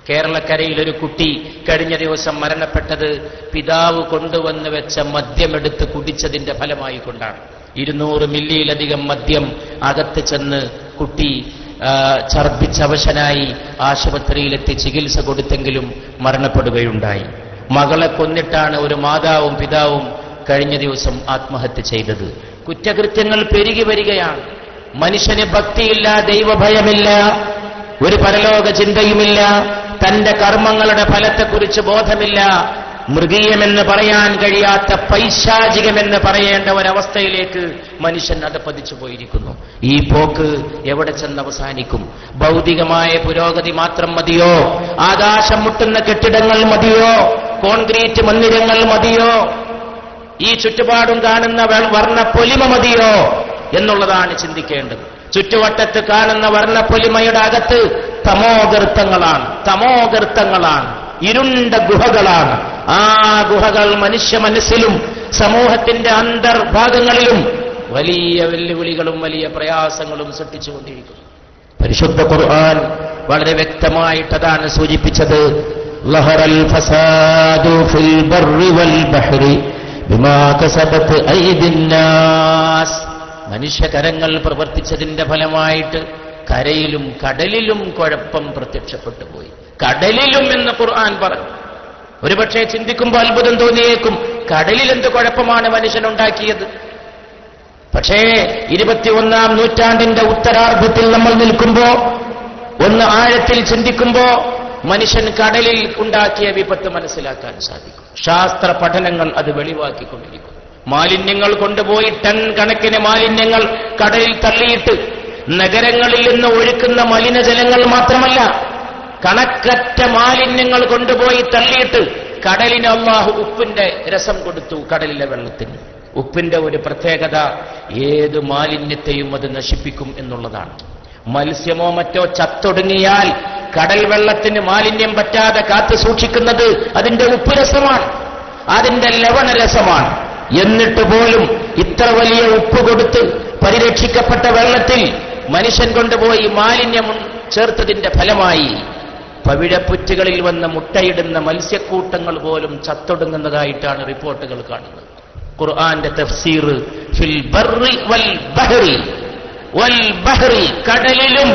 കേരളക്കരയിൽ ഒരു കുട്ടി കഴിഞ്ഞ ദിവസം മരണപ്പെട്ടത് പിതാവ് കൊണ്ടുവന്ന് വെച്ച മദ്യമെടുത്ത് കുടിച്ചതിന്റെ ഫലമായി കൊണ്ടാണ്. 200 മില്ലിയിലധികം മദ്യം അകത്ത് ചെന്ന് കുട്ടി ഛർദ്ദിച്ചവശനായി ആശുപത്രിയിലെത്തി ചികിത്സ കൊടുത്തെങ്കിലും മരണപ്പെടുകയുണ്ടായി. മകളെ കൊന്നിട്ടാണ് ഒരു മാതാവും പിതാവും കഴിഞ്ഞ ദിവസം ആത്മഹത്യ ചെയ്തത്. കുറ്റകൃത്യങ്ങൾ പെരുകി വരികയാണ്. മനുഷ്യന് ഭക്തിയില്ല, ദൈവഭയമില്ല, ഒരു പരലോക ചിന്തയുമില്ല, തന്റെ കർമ്മങ്ങളുടെ ഫലത്തെക്കുറിച്ച് ബോധമില്ല. മൃഗീയമെന്ന് പറയാൻ കഴിയാത്ത പൈശാചികമെന്ന് പറയേണ്ട ഒരവസ്ഥയിലേക്ക് മനുഷ്യൻ അധപ്പതിച്ചു പോയിരിക്കുന്നു. ഈ പോക്ക് എവിടെ ചെന്നവസാനിക്കും? ഭൗതികമായ പുരോഗതി മാത്രം മതിയോ? ആകാശം മുട്ടുന്ന കെട്ടിടങ്ങൾ മതിയോ? കോൺക്രീറ്റ് മന്ദിരങ്ങൾ മതിയോ? ഈ ചുറ്റുപാടും കാണുന്ന വർണ്ണപ്പൊലിമ മതിയോ എന്നുള്ളതാണ് ചിന്തിക്കേണ്ടത്. ചുറ്റുവട്ടത്ത് കാണുന്ന വർണ്ണപ്പൊലിമയുടെ അകത്ത് തമോഗർത്തങ്ങളാണ്, ഇരുണ്ട ഗുഹകളാണ്. ആ ഗുഹകൾ മനുഷ്യ മനസ്സിലും സമൂഹത്തിന്റെ അന്തർഭാഗങ്ങളിലും വലിയ വെല്ലുവിളികളും വലിയ പ്രയാസങ്ങളും സൃഷ്ടിച്ചുകൊണ്ടിരിക്കുന്നു. പരിശുദ്ധ ഖുർആൻ വളരെ വ്യക്തമായിട്ടതാണ് സൂചിപ്പിച്ചത്. ലഹറൽ ഫസാദു ഫിൽ ബർരി വൽ ബഹ്രി ബിമാ കസബത് ഐദിൻ നാസ്. മനുഷ്യകരങ്ങൾ പ്രവർത്തിച്ചതിന്റെ ഫലമായിട്ട് കരയിലും കടലിലും കുഴപ്പം പ്രത്യക്ഷപ്പെട്ടു പോയി. കടലിലും എന്ന് ഖുർആൻ പറഞ്ഞു. ഒരുപക്ഷെ ചിന്തിക്കുമ്പോൾ അത്ഭുതം തോന്നിയേക്കും, കടലിൽ എന്ത് കുഴപ്പമാണ് മനുഷ്യനുണ്ടാക്കിയത്? പക്ഷേ 21-ാം നൂറ്റാണ്ടിന്റെ ഉത്തരാർദ്ധത്തിൽ നമ്മൾ നിൽക്കുമ്പോ, ഒന്ന് ആഴത്തിൽ ചിന്തിക്കുമ്പോ മനുഷ്യൻ കടലിൽ ഉണ്ടാക്കിയ വിപത്ത് മനസ്സിലാക്കാൻ സാധിക്കും. ശാസ്ത്ര പഠനങ്ങൾ അത് വെളിവാക്കിക്കൊണ്ടിരിക്കും. മാലിന്യങ്ങൾ കൊണ്ടുപോയി ടൺ കണക്കിന് മാലിന്യങ്ങൾ കടലിൽ തള്ളിയിട്ട് നഗരങ്ങളിൽ നിന്ന് ഒഴുക്കുന്ന മലിനജലങ്ങൾ മാത്രമല്ല, കണക്കറ്റ മാലിന്യങ്ങൾ കൊണ്ടുപോയി തള്ളിയിട്ട് കടലിന് അല്ലാഹു ഉപ്പിന്റെ രസം കൊടുത്തു. കടലിലെ വെള്ളത്തിന് ഉപ്പിന്റെ ഒരു പ്രത്യേകത, ഏത് മാലിന്യത്തെയും അത് നശിപ്പിക്കും എന്നുള്ളതാണ്. മത്സ്യമോ മറ്റോ ചത്തൊടുങ്ങിയാൽ കടൽ വെള്ളത്തിന് മാലിന്യം പറ്റാതെ കാത്തു സൂക്ഷിക്കുന്നത് അതിന്റെ ഉപ്പ് രസമാണ്, അതിന്റെ ലവണരസമാണ്. എന്നിട്ട് പോലും ഇത്ര വലിയ ഉപ്പ് കൊടുത്ത് പരിരക്ഷിക്കപ്പെട്ട വെള്ളത്തിൽ മനുഷ്യൻ കൊണ്ടുപോയി മാലിന്യം ചേർത്തതിന്റെ ഫലമായി പവിഴപ്പുറ്റുകളിൽ വന്ന് മുട്ടയിടുന്ന മത്സ്യക്കൂട്ടങ്ങൾ പോലും ചത്തൊടുങ്ങുന്നതായിട്ടാണ് റിപ്പോർട്ടുകൾ കാണുന്നത്. ഖുർആന്റെ തഫ്സീർ ഫിൽ ബർറി വൽ ബഹ്രി, കടലിലും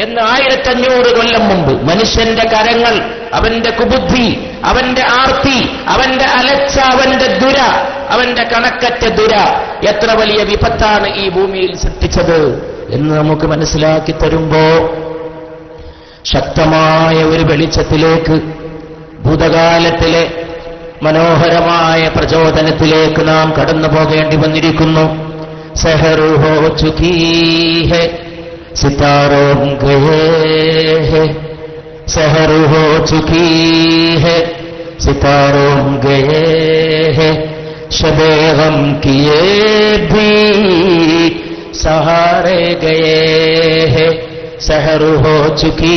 എന്ന് 1500 കൊല്ലം മുമ്പ് മനുഷ്യന്റെ കരങ്ങൾ, അവന്റെ കുബുദ്ധി, അവന്റെ ആർത്തി, അവന്റെ അലച്ച, അവന്റെ ദുര, അവന്റെ കണക്കറ്റ ദുര എത്ര വലിയ വിപത്താണ് ഈ ഭൂമിയിൽ സൃഷ്ടിച്ചത് എന്ന് നമുക്ക് മനസ്സിലാക്കി തരുമ്പോ ശക്തമായ ഒരു വെളിച്ചത്തിലേക്ക്, ഭൂതകാലത്തിലെ മനോഹരമായ പ്രചോദനത്തിലേക്ക് നാം കടന്നു പോകേണ്ടി വന്നിരിക്കുന്നു. സെഹറു ഹോ ചുകീ ഹെ സിതാരോം ഗയേ ഹെ, സെഹറു ഹോ ചുകീ ഹെ സിതാരോം ഗയേ ഹെ, ശബേ ഗം കിയേ ഭീ സഹാരെ ഗയേ ഹെ, सहर हो चुकी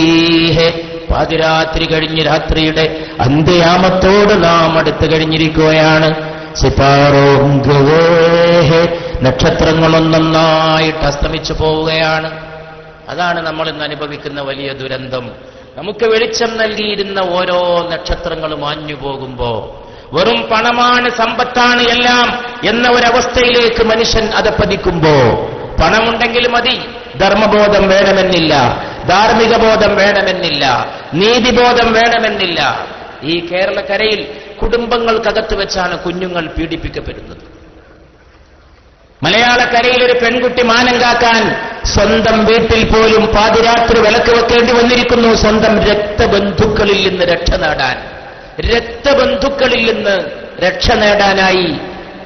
है പാതിരാത്രി കഴിഞ്ഞ് രാത്രിയുടെ അന്ത്യയാമത്തോട് നാം അടുത്ത് കഴിഞ്ഞിരിക്കുകയാണ്. നക്ഷത്രങ്ങളൊന്നൊന്നായിട്ട് അസ്തമിച്ചു പോവുകയാണ്. അതാണ് നമ്മൾ ഇന്ന് അനുഭവിക്കുന്ന വലിയ ദുരന്തം. നമുക്ക് വെളിച്ചം നൽകിയിരുന്ന ഓരോ നക്ഷത്രങ്ങളും മാഞ്ഞു പോകുമ്പോ വെറും പണമാണ്, സമ്പത്താണ് എല്ലാം എന്ന ഒരവസ്ഥയിലേക്ക് മനുഷ്യൻ അധപ്പതിക്കുമ്പോ, പണമുണ്ടെങ്കിൽ മതി, ധർമ്മബോധം വേണമെന്നില്ല, ധാർമ്മിക ബോധം വേണമെന്നില്ല, നീതിബോധം വേണമെന്നില്ല. ഈ കേരളക്കരയിൽ കുടുംബങ്ങൾക്കകത്ത് വെച്ചാണ് കുഞ്ഞുങ്ങൾ പീഡിപ്പിക്കപ്പെടുന്നത്. മലയാളക്കരയിൽ ഒരു പെൺകുട്ടി മാനം കാക്കാൻ സ്വന്തം വീട്ടിൽ പോലും പാതിരാത്രി വിളക്ക് വെക്കേണ്ടി വന്നിരിക്കുന്നു. സ്വന്തം രക്തബന്ധുക്കളിൽ നിന്ന് രക്ഷ നേടാൻ, രക്തബന്ധുക്കളിൽ നിന്ന് രക്ഷ നേടാനായി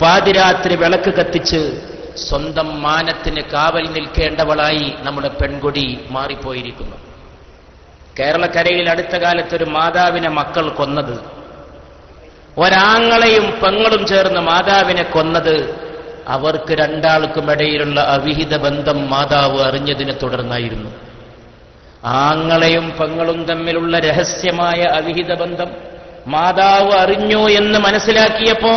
പാതിരാത്രി വിളക്ക് കത്തിച്ച് സ്വന്തം മാനത്തിന് കാവൽ നിൽക്കേണ്ടവളായി നമ്മുടെ പെൺകുടി മാറിപ്പോയിരിക്കുന്നു. കേരളക്കരയിൽ അടുത്ത കാലത്തൊരു മാതാവിനെ മക്കൾ കൊന്നത്, ഒരാങ്ങളെയും പെങ്ങളും ചേർന്ന് മാതാവിനെ കൊന്നത്, അവർക്ക് രണ്ടാൾക്കുമിടയിലുള്ള അവിഹിത ബന്ധം മാതാവ് അറിഞ്ഞതിനെ തുടർന്നായിരുന്നു. ആങ്ങളെയും പെങ്ങളും തമ്മിലുള്ള രഹസ്യമായ അവിഹിത ബന്ധം മാതാവ് അറിഞ്ഞു എന്ന് മനസ്സിലാക്കിയപ്പോ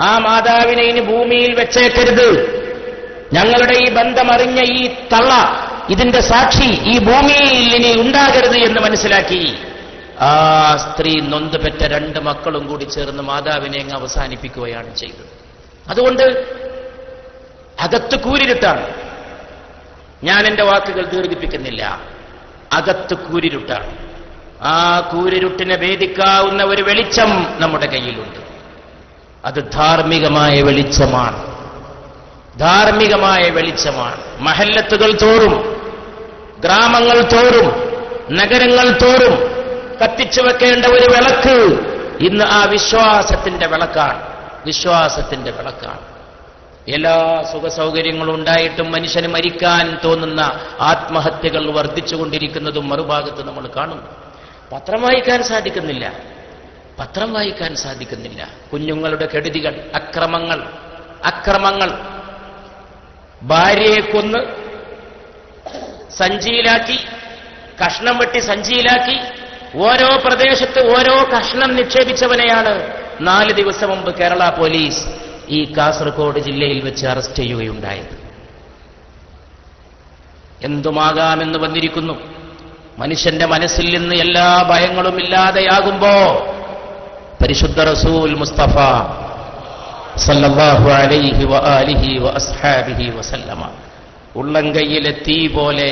ആ മാതാവിനെ ഇനി ഭൂമിയിൽ വെച്ചേക്കരുത്, ഞങ്ങളുടെ ഈ ബന്ധം അറിഞ്ഞ ഈ തള്ള, ഇതിന്റെ സാക്ഷി ഈ ഭൂമിയിൽ ഇനി ഉണ്ടാകരുത് എന്ന് മനസ്സിലാക്കി ആ സ്ത്രീ നൊന്ത് പെറ്റ 2 മക്കളും കൂടി ചേർന്ന് മാതാവിനെ അങ്ങ് അവസാനിപ്പിക്കുകയാണ് ചെയ്തത്. അതുകൊണ്ട് അകത്ത് കൂരിരുട്ടാണ്. ഞാൻ എന്റെ വാക്കുകൾ ദീർഘിപ്പിക്കുന്നില്ല. അകത്ത് കൂരിരുട്ടാണ്. ആ കൂരിരുട്ടിനെ ഭേദിക്കാവുന്ന ഒരു വെളിച്ചം നമ്മുടെ കയ്യിലുണ്ട്. അത് ധാർമ്മികമായ വെളിച്ചമാണ്. ധാർമ്മികമായ വെളിച്ചമാണ്. മഹല്ലത്തുകൾ തോറും, ഗ്രാമങ്ങൾ തോറും, നഗരങ്ങൾ തോറും കത്തിച്ചു വെക്കേണ്ട ഒരു വിളക്ക് ഇന്ന് ആ വിശ്വാസത്തിന്റെ വിളക്കാണ്. വിശ്വാസത്തിന്റെ വിളക്കാണ്. എല്ലാ സുഖസൗകര്യങ്ങളും ഉണ്ടായിട്ടും മനുഷ്യന് മരിക്കാൻ തോന്നുന്ന ആത്മഹത്യകൾ വർദ്ധിച്ചുകൊണ്ടിരിക്കുന്നതും മറുഭാഗത്ത് നമ്മൾ കാണുന്നു. പത്രം വായിക്കാൻ സാധിക്കുന്നില്ല. പത്രം വായിക്കാൻ സാധിക്കുന്നില്ല. കുഞ്ഞുങ്ങളുടെ കെടുതികൾ, അക്രമങ്ങൾ, ഭാര്യയെ കൊന്ന് സഞ്ചിയിലാക്കി, കഷ്ണം വെട്ടി സഞ്ചിയിലാക്കി, ഓരോ പ്രദേശത്ത് ഓരോ കഷ്ണം നിക്ഷേപിച്ചവനെയാണ് 4 ദിവസം മുമ്പ് കേരള പോലീസ് ഈ കാസർഗോഡ് ജില്ലയിൽ വെച്ച് അറസ്റ്റ് ചെയ്യുകയുണ്ടായത്. എന്തുമാകാമെന്ന് വന്നിരിക്കുന്നു. മനുഷ്യന്റെ മനസ്സിൽ നിന്ന് എല്ലാ ഭയങ്ങളും ഇല്ലാതെയാകുമ്പോ പരിശുദ്ധ റസൂൽ മുസ്തഫ സല്ലല്ലാഹു അലൈഹി വആലിഹി വഅസ്ഹാബിഹി വസല്ലമ ഉള്ളംകൈയിലെ തീ പോലെ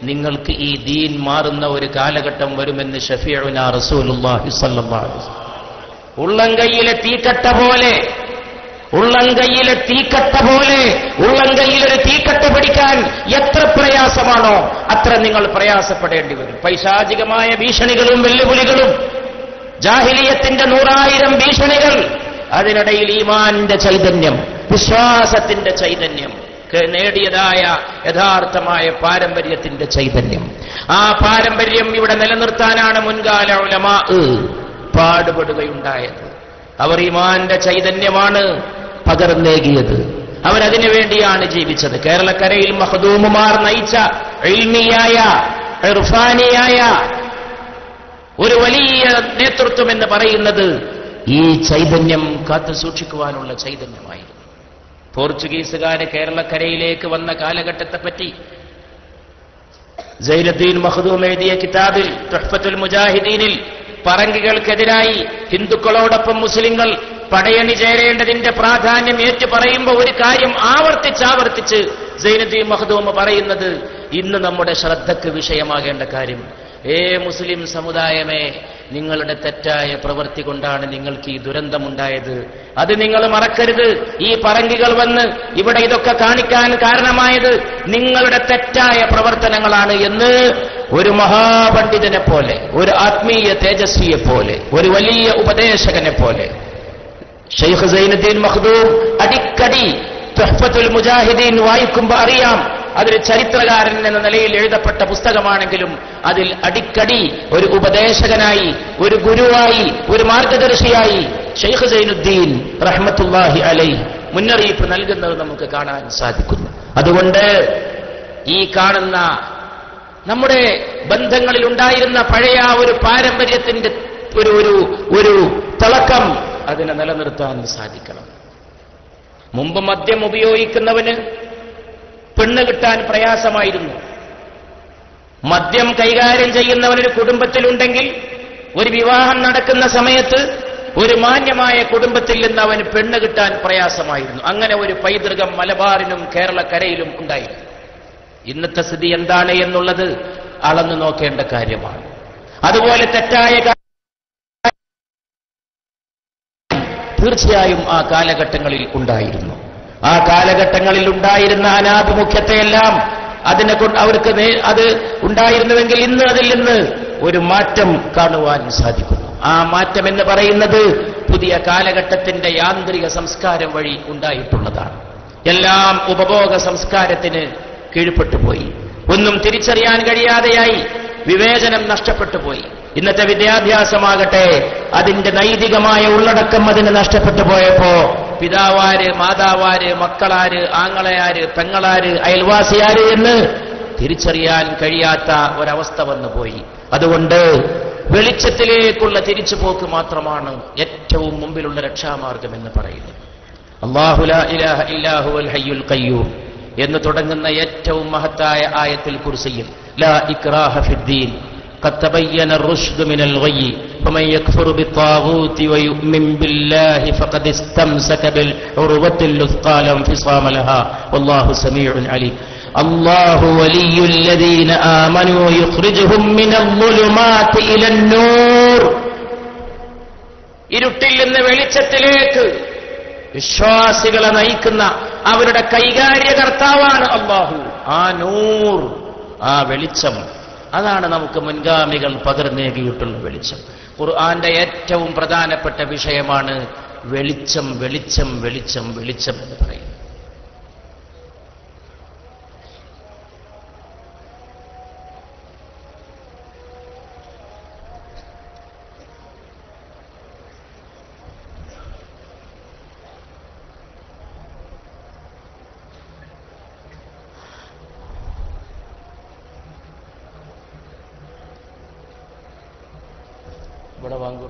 നിങ്ങൾക്ക് ഈ ദീൻ മാറുന്ന ഒരു കാലഘട്ടം വരുമെന്ന് ഷഫീഉനാ റസൂലുള്ളാഹി സ്വല്ലല്ലാഹു അലൈഹി വസല്ലം ഉള്ളംകൈയിലെ തീക്കട്ട പോലെ, ഉള്ളംകൈയിലെ തീക്കട്ട പോലെ, ഉള്ളംകൈയിലൊരു തീക്കട്ട പിടിക്കാൻ എത്ര പ്രയാസമാണോ അത്ര നിങ്ങൾ പ്രയാസപ്പെടേണ്ടി വരും. പൈശാചികമായ ഭീഷണികളും വെല്ലുവിളികളും, ജാഹിലിയത്തിന്റെ 100,000 ഭീഷണികൾ, അതിനിടയിൽ ഈമാന്റെ ചൈതന്യം, വിശ്വാസത്തിന്റെ ചൈതന്യം, നേടിയതായ യഥാർത്ഥമായ പാരമ്പര്യത്തിന്റെ ചൈതന്യം. ആ പാരമ്പര്യം ഇവിടെ നിലനിർത്താനാണ് മുൻകാല ഉലമാ പാടുപെടുകയുണ്ടായത്. അവർ ഈമാന്റെ ചൈതന്യമാണ് പകർന്നേകിയത്. അവരതിനു വേണ്ടിയാണ് ജീവിച്ചത്. കേരളക്കരയിൽ മഖ്ദൂമുമാർ നയിച്ച ഇൽമിയായ, ഇർഫാനിയായ ഒരു വലിയ നേതൃത്വം എന്ന് പറയുന്നത് ഈ ചൈതന്യം കാത്തു സൂക്ഷിക്കുവാനുള്ള ചൈതന്യമായിരുന്നു. പോർച്ചുഗീസുകാര് കേരളക്കരയിലേക്ക് വന്ന കാലഘട്ടത്തെപ്പറ്റി സൈനുദ്ദീൻ മഖ്ദൂം എഴുതിയ കിതാബിൽ തുഹ്ഫത്തുൽ മുജാഹിദീനിൽ പറങ്കികൾക്കെതിരായി ഹിന്ദുക്കളോടൊപ്പം മുസ്ലിങ്ങൾ പടയണി ചേരേണ്ടതിന്റെ പ്രാധാന്യം ഏറ്റു പറയുമ്പോൾ ഒരു കാര്യം ആവർത്തിച്ച് സൈനുദ്ദീൻ മഖ്ദൂം പറയുന്നത് ഇന്ന് നമ്മുടെ ശ്രദ്ധയ്ക്ക് വിഷയമാകേണ്ട കാര്യം, മുസ്ലിം സമുദായമേ, നിങ്ങളുടെ തെറ്റായ പ്രവൃത്തി കൊണ്ടാണ് നിങ്ങൾക്ക് ഈ ദുരന്തമുണ്ടായത്. അത് നിങ്ങൾ മറക്കരുത്. ഈ പറങ്കികൾ വന്ന് ഇവിടെ ഇതൊക്കെ കാണിക്കാൻ കാരണമായത് നിങ്ങളുടെ തെറ്റായ പ്രവർത്തനങ്ങളാണ് എന്ന് ഒരു മഹാപണ്ഡിതനെ പോലെ, ഒരു ആത്മീയ തേജസ്വിയെ പോലെ, ഒരു വലിയ ഉപദേശകനെ പോലെ ഷെയ്ഖ് സൈനുദ്ദീൻ മഖ്ദൂം അടിക്കടി തുഹ്ഫത്തുൽ മുജാഹിദീൻ വായിക്കുമ്പോൾ അറിയാം, അതൊരു ചരിത്രകാരൻ എന്ന നിലയിൽ എഴുതപ്പെട്ട പുസ്തകമാണെങ്കിലും അതിൽ അടിക്കടി ഒരു ഉപദേശകനായി, ഒരു ഗുരുവായി, ഒരു മാർഗദർശിയായി ഷെയ്ഖ് സൈനുദ്ദീൻ റഹ്മത്തുള്ളാഹി അലൈഹി മുന്നറിയിപ്പ് നൽകുന്നത് നമുക്ക് കാണാൻ സാധിക്കുന്നു. അതുകൊണ്ട് ഈ കാണുന്ന നമ്മുടെ ബന്ധങ്ങളിൽ ഉണ്ടായിരുന്ന പഴയ ഒരു പാരമ്പര്യത്തിന്റെ ഒരു തിളക്കം അതിനെ നിലനിർത്താൻ സാധിക്കണം. മുമ്പ് മദ്യം ഉപയോഗിക്കുന്നവന് പെണ്ണ് കിട്ടാൻ പ്രയാസമായിരുന്നു. മദ്യം കൈകാര്യം ചെയ്യുന്നവനൊരു കുടുംബത്തിലുണ്ടെങ്കിൽ ഒരു വിവാഹം നടക്കുന്ന സമയത്ത് ഒരു മാന്യമായ കുടുംബത്തിൽ നിന്ന് അവന് പെണ്ണ് കിട്ടാൻ പ്രയാസമായിരുന്നു. അങ്ങനെ ഒരു പൈതൃകം മലബാറിനും കേരളക്കരയിലും ഉണ്ടായിരുന്നു. ഇന്നത്തെ സ്ഥിതി എന്താണ് എന്നുള്ളത് അളന്നു നോക്കേണ്ട കാര്യമാണ്. അതുപോലെ തെറ്റായ തീർച്ചയായും ആ കാലഘട്ടങ്ങളിൽ ഉണ്ടായിരുന്നു. ആ കാലഘട്ടങ്ങളിൽ ഉണ്ടായിരുന്ന അനാഭിമുഖ്യത്തെയെല്ലാം അവർക്ക് അത് ഉണ്ടായിരുന്നുവെങ്കിൽ ഇന്ന് അതിൽ നിന്ന് ഒരു മാറ്റം കാണുവാൻ സാധിക്കുന്നു. ആ മാറ്റം എന്ന് പറയുന്നത് പുതിയ കാലഘട്ടത്തിന്റെ യാന്ത്രിക സംസ്കാരം വഴി ഉണ്ടായിട്ടുള്ളതാണ്. എല്ലാം ഉപഭോഗ സംസ്കാരത്തിന് കീഴ്പ്പെട്ടുപോയി. ഒന്നും തിരിച്ചറിയാൻ കഴിയാതെയായി. വിവേചനം നഷ്ടപ്പെട്ടു പോയി. ഇന്നത്തെ വിദ്യാഭ്യാസമാകട്ടെ അതിന്റെ നൈതികമായ ഉള്ളടക്കം അതിന് നഷ്ടപ്പെട്ടു പോയപ്പോ പിതാവാര്, മാതാവാര്, മക്കളാര്, ആങ്ങളയാര്, പെങ്ങളാര്, അയൽവാസിയാര് എന്ന് തിരിച്ചറിയാൻ കഴിയാത്ത ഒരവസ്ഥ വന്നുപോയി. അതുകൊണ്ട് വെളിച്ചത്തിലേക്കുള്ള തിരിച്ചുപോക്ക് മാത്രമാണ് ഏറ്റവും മുമ്പിലുള്ള രക്ഷാമാർഗം എന്ന് പറയുന്നത്. അല്ലാഹു ലാ ഇലാഹ ഇല്ലാ ഹുവൽ ഹയ്യുൽ ഖയ്യൂം എന്ന് തുടങ്ങുന്ന ഏറ്റവും മഹത്തായ ആയത്തുൽ കുർസിയിൽ ലാ ഇക്റാഹ ഫിദ്ദീൻ ഖദ് തബയ്യന الرشد من الغي فمن يكفر بالطاغوت ويؤمن بالله فقد استمسك بالعروة الوثقى لا انفصام لها والله سميع عليم. الله ولي الذين آمنوا يخرجهم من الظلمات إلى النور. ഇരുട്ടിൽ നിന്ന് വെളിച്ചത്തിലേക്ക് വിശ്വാസികളെ നയിക്കുന്ന അവരുടെ കൈകാര്യകർത്താവാണ് അല്ലാഹു. ആ നൂർ, ആ വെളിച്ചം, അതാണ് നമുക്ക് മുൻഗാമികൾ പകർന്നേകിയിട്ടുള്ള വെളിച്ചം. ഖുർആന്റെ ഏറ്റവും പ്രധാനപ്പെട്ട വിഷയമാണ് വെളിച്ചം, വെളിച്ചം, വെളിച്ചം, വെളിച്ചം എന്ന് പറയുന്നത്. ഇവിടെ വാങ്ങൂ.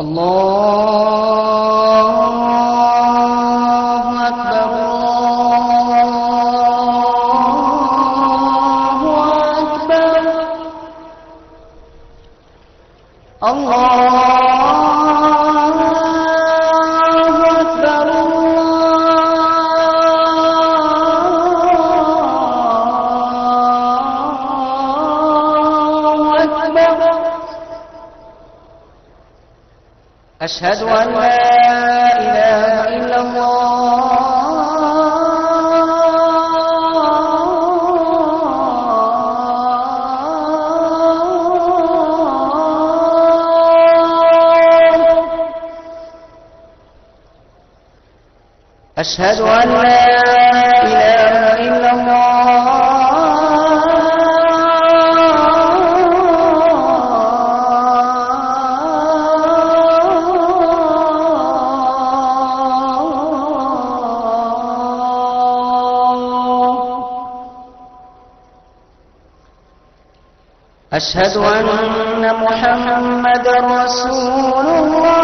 അല്ലാഹു അക്ബർ أشهد أن لا إله إلا الله أشهد أن لا إله إلا الله أشهد أن محمدا رسول الله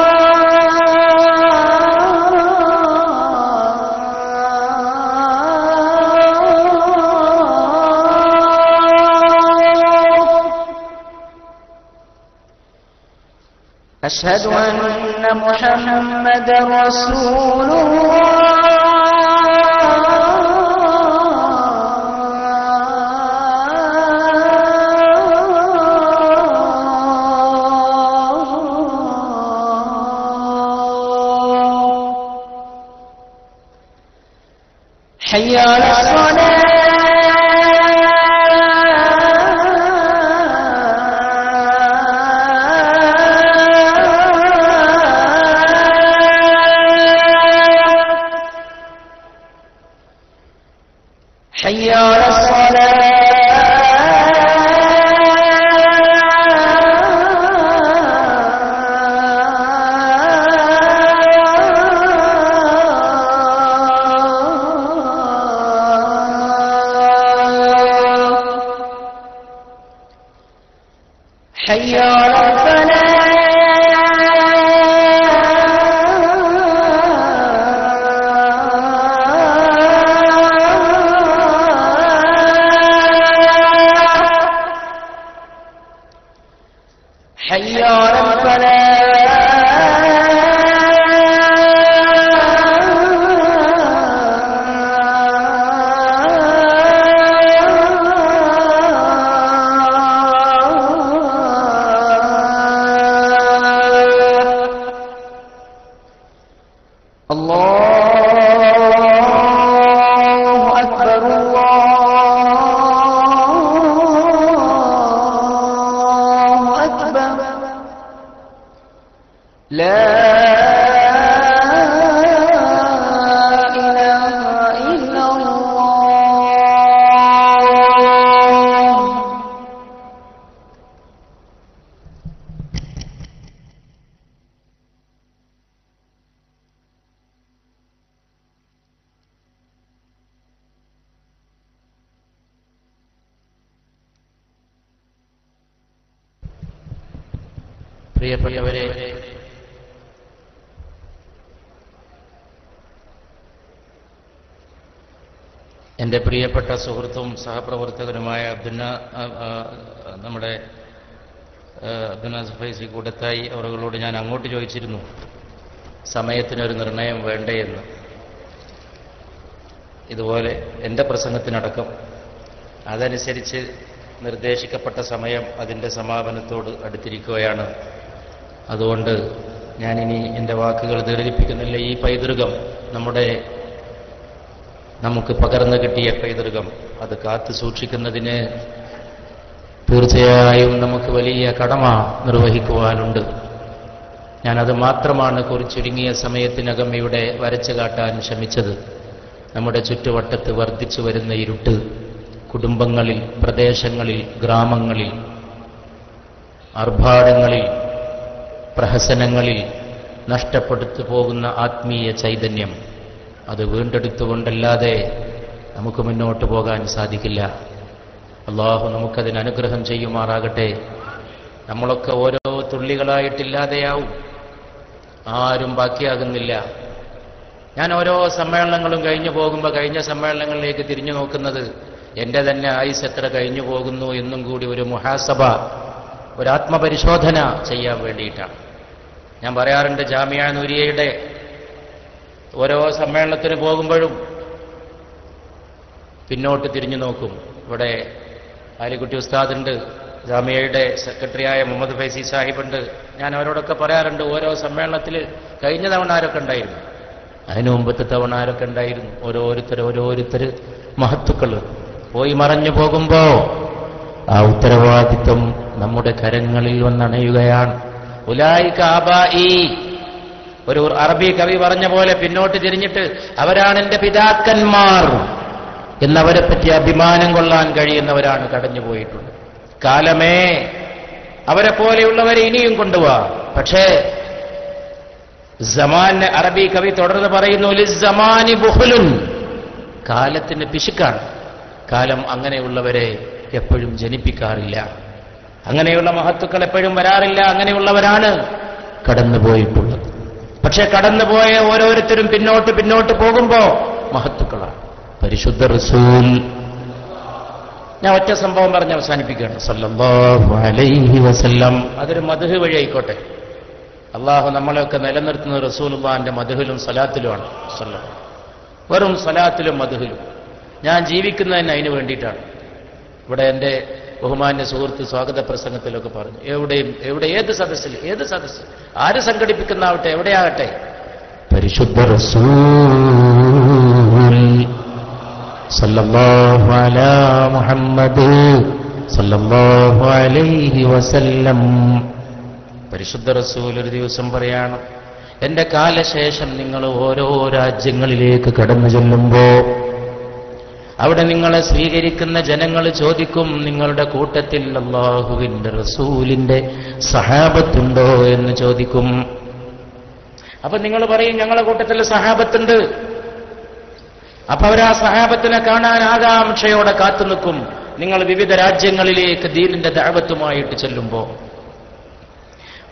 أشهد أن محمدا رسول الله حي على الصلاة حي على الصلاة حي على الفلاح حي على പ്രിയപ്പെട്ടവരെ, എൻ്റെ പ്രിയപ്പെട്ട സുഹൃത്തും സഹപ്രവർത്തകനുമായ നമ്മുടെ അബ്ദുനാസ് ഫൈസി കൂടത്തായി അവരോട് ഞാൻ അങ്ങോട്ട് ചോദിച്ചിരുന്നു, സമയത്തിനൊരു നിർണയം വേണ്ടേ എന്ന്. ഇതുപോലെ എൻ്റെ പ്രസംഗത്തിനടക്കം അതനുസരിച്ച് നിർദ്ദേശിക്കപ്പെട്ട സമയം അതിൻ്റെ സമാപനത്തോട് അടുത്തിരിക്കുകയാണ്. അതുകൊണ്ട് ഞാനിനി എൻ്റെ വാക്കുകൾ ദീർഘിപ്പിക്കുന്നില്ല. ഈ പൈതൃകം നമുക്ക് പകർന്നു കിട്ടിയ പൈതൃകം അത് കാത്തു സൂക്ഷിക്കുന്നതിന് തീർച്ചയായും നമുക്ക് വലിയ കടമ നിർവഹിക്കുവാനുണ്ട്. ഞാനത് മാത്രമാണ് കുറിച്ചുരുങ്ങിയ സമയത്തിനകം ഇവിടെ വരച്ചു കാട്ടാൻ ശ്രമിച്ചത്. നമ്മുടെ ചുറ്റുവട്ടത്ത് വർദ്ധിച്ചു വരുന്ന ഇരുട്ട്, കുടുംബങ്ങളിൽ, പ്രദേശങ്ങളിൽ, ഗ്രാമങ്ങളിൽ, ആർഭാടങ്ങളിൽ, പ്രഹസനങ്ങളിൽ നഷ്ടപ്പെടുത്തു പോകുന്ന ആത്മീയ ചൈതന്യം, അത് വീണ്ടെടുത്തുകൊണ്ടല്ലാതെ നമുക്ക് മുന്നോട്ട് പോകാൻ സാധിക്കില്ല. അള്ളാഹു നമുക്കതിന് അനുഗ്രഹം ചെയ്യുമാറാകട്ടെ. നമ്മളൊക്കെ ഓരോ തുള്ളികളായിട്ടില്ലാതെയാവും, ആരും ബാക്കിയാകുന്നില്ല. ഞാൻ ഓരോ സമ്മേളനങ്ങളും കഴിഞ്ഞു പോകുമ്പോൾ കഴിഞ്ഞ സമ്മേളനങ്ങളിലേക്ക് തിരിഞ്ഞു നോക്കുന്നത് എൻ്റെ തന്നെ ആയുസ് എത്ര കഴിഞ്ഞു പോകുന്നു എന്നും കൂടി ഒരു മുഹാസബ, ഒരു ആത്മപരിശോധന ചെയ്യാൻ വേണ്ടിയിട്ടാണ്. ഞാൻ പറയാറുണ്ട്, ജാമിഅ നൂരിയയുടെ ഓരോ സമ്മേളനത്തിന് പോകുമ്പോഴും പിന്നോട്ട് തിരിഞ്ഞു നോക്കും. ഇവിടെ ആലിക്കുട്ടി ഉസ്താദുണ്ട്, ജാമിയയുടെ സെക്രട്ടറിയായ മുഹമ്മദ് ഫൈസി സാഹിബുണ്ട്. ഞാൻ അവരോടൊക്കെ പറയാറുണ്ട്, ഓരോ സമ്മേളനത്തിൽ കഴിഞ്ഞ തവണ ആരൊക്കെ ഉണ്ടായിരുന്നു, അതിനു മുമ്പത്തെ തവണ ആരൊക്കെ ഉണ്ടായിരുന്നു, ഓരോരുത്തർ മഹത്തുക്കൾ പോയി മറഞ്ഞു പോകുമ്പോ ആ ഉത്തരവാദിത്വം നമ്മുടെ കരങ്ങളിൽ വന്നണയുകയാണ്. ഉലായിക ആബാഇ, ഒരു അറബി കവി പറഞ്ഞ പോലെ പിന്നോട്ട് തിരിഞ്ഞിട്ട് അവരാണ് എൻ്റെ പിതാക്കന്മാർ എന്നവരെ പറ്റി അഭിമാനം കൊള്ളാൻ കഴിയുന്നവരാണ് കടഞ്ഞുപോയിട്ടുള്ളത്. കാലമേ, അവരെ പോലെയുള്ളവരെ ഇനിയും കൊണ്ടുപോവാ. പക്ഷേ സമാൻ, അറബി കവി തുടർന്ന് പറയുന്നു, ലിസ്സമാനി ബുഖ്ലുൻ, കാലത്തിന് പിശുക്കാണ്. കാലം അങ്ങനെയുള്ളവരെ എപ്പോഴും ജനിപ്പിക്കാറില്ല, അങ്ങനെയുള്ള മഹത്തുക്കൾ എപ്പോഴും വരാറില്ല. അങ്ങനെയുള്ളവരാണ് കടന്നുപോയിട്ടുള്ളത്. പക്ഷെ കടന്നുപോയ ഓരോരുത്തരും പിന്നോട്ട് പോകുമ്പോ മഹത്തുക്കളാണ്. പരിശുദ്ധ റസൂൽ, ഞാൻ ഒറ്റ സംഭവം പറഞ്ഞ് അവസാനിപ്പിക്കുകയാണ്, സല്ലല്ലാഹു അലൈഹി വസല്ലം. അതൊരു മദ്ഹ് വഴി ആയിക്കോട്ടെ. അള്ളാഹു നമ്മളെയൊക്കെ നിലനിർത്തുന്ന റസൂലുള്ളാഹിന്റെ മദ്ഹിലും സലാത്തിലുമാണ്. വെറും സലാത്തിലും മദ്ഹിലും ഞാൻ ജീവിക്കുന്നതിന് അതിന് വേണ്ടിയിട്ടാണ്. ഇവിടെ എൻ്റെ ബഹുമാന്യ സുഹൃത്ത് സ്വാഗത പ്രസംഗത്തിലൊക്കെ പറഞ്ഞു, എവിടെ ഏത് സദസ്സിൽ ആര് സംഘടിപ്പിക്കുന്നാവട്ടെ, എവിടെയാകട്ടെ, പരിശുദ്ധ റസൂൽ സല്ലല്ലാഹു അലാ മുഹമ്മദ് സല്ലല്ലാഹു അലൈഹി വസല്ലം. പരിശുദ്ധ റസൂൽ ഒരു ദിവസം പറയാണ്, എന്റെ കാലശേഷം നിങ്ങൾ ഓരോ രാജ്യങ്ങളിലേക്ക് കടന്നു ചെല്ലുമ്പോ അവിടെ നിങ്ങളെ സ്വീകരിക്കുന്ന ജനങ്ങൾ ചോദിക്കും, നിങ്ങളുടെ കൂട്ടത്തിൽ അല്ലാഹുവിന്റെ റസൂലിന്റെ സഹാബത്തുണ്ടോ എന്ന് ചോദിക്കും. അപ്പൊ നിങ്ങൾ പറയും, ഞങ്ങളുടെ കൂട്ടത്തിൽ സഹാബത്തുണ്ട്. അപ്പൊ അവർ ആ സഹാബത്തിനെ കാണാൻ ആകാംക്ഷയോടെ കാത്തു നിൽക്കും. നിങ്ങൾ വിവിധ രാജ്യങ്ങളിലേക്ക് ദീനിന്റെ ദഅവത്തുമായിട്ട് ചെല്ലുമ്പോ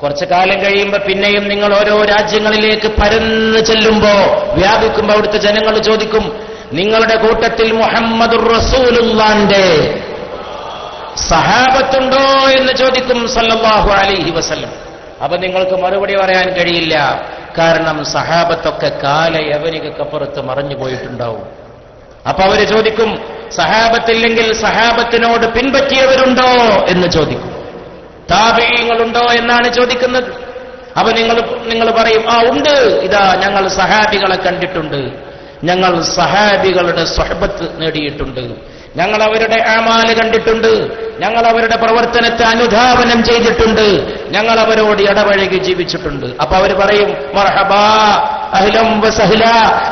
കുറച്ചു കാലം കഴിയുമ്പോ പിന്നെയും നിങ്ങൾ ഓരോ രാജ്യങ്ങളിലേക്ക് പരന്ന് ചെല്ലുമ്പോ, വ്യാപിക്കുമ്പോ അവിടുത്തെ ജനങ്ങൾ ചോദിക്കും, നിങ്ങളുടെ കൂട്ടത്തിൽ മുഹമ്മദുർ റസൂലുള്ളാന്റെ സഹാബത്തുണ്ടോ എന്ന് ചോദിക്കും സല്ലല്ലാഹു അലൈഹി വസല്ലം. അപ്പൊ നിങ്ങൾക്ക് മറുപടി പറയാൻ കഴിയില്ല. കാരണം സഹാബത്തൊക്കെ കാലയവനികക്കപ്പുറത്ത് മറഞ്ഞു പോയിട്ടുണ്ടാവും. അപ്പൊ അവര് ചോദിക്കും, സഹാബത്തില്ലെങ്കിൽ സഹാബത്തിനോട് പിൻപറ്റിയവരുണ്ടോ എന്ന് ചോദിക്കും. താബഈങ്ങളുണ്ടോ എന്നാണ് ചോദിക്കുന്നത്. അപ്പൊ നിങ്ങൾ പറയും, ആ ഉണ്ട്, ഇതാ ഞങ്ങൾ സഹാബികളെ കണ്ടിട്ടുണ്ട്, ഞങ്ങൾ സഹാബികളുടെ സ്വഹബത്ത് നേടിയിട്ടുണ്ട്, ഞങ്ങൾ അവരുടെ അമാല് കണ്ടിട്ടുണ്ട്, ഞങ്ങൾ അവരുടെ പ്രവർത്തനത്തെ അനുധാവനം ചെയ്തിട്ടുണ്ട്, ഞങ്ങൾ അവരോട് ഇടപഴകി ജീവിച്ചിട്ടുണ്ട്. അപ്പൊ അവർ പറയും, മർഹബാ അഹ്ലം വസഹ്ല,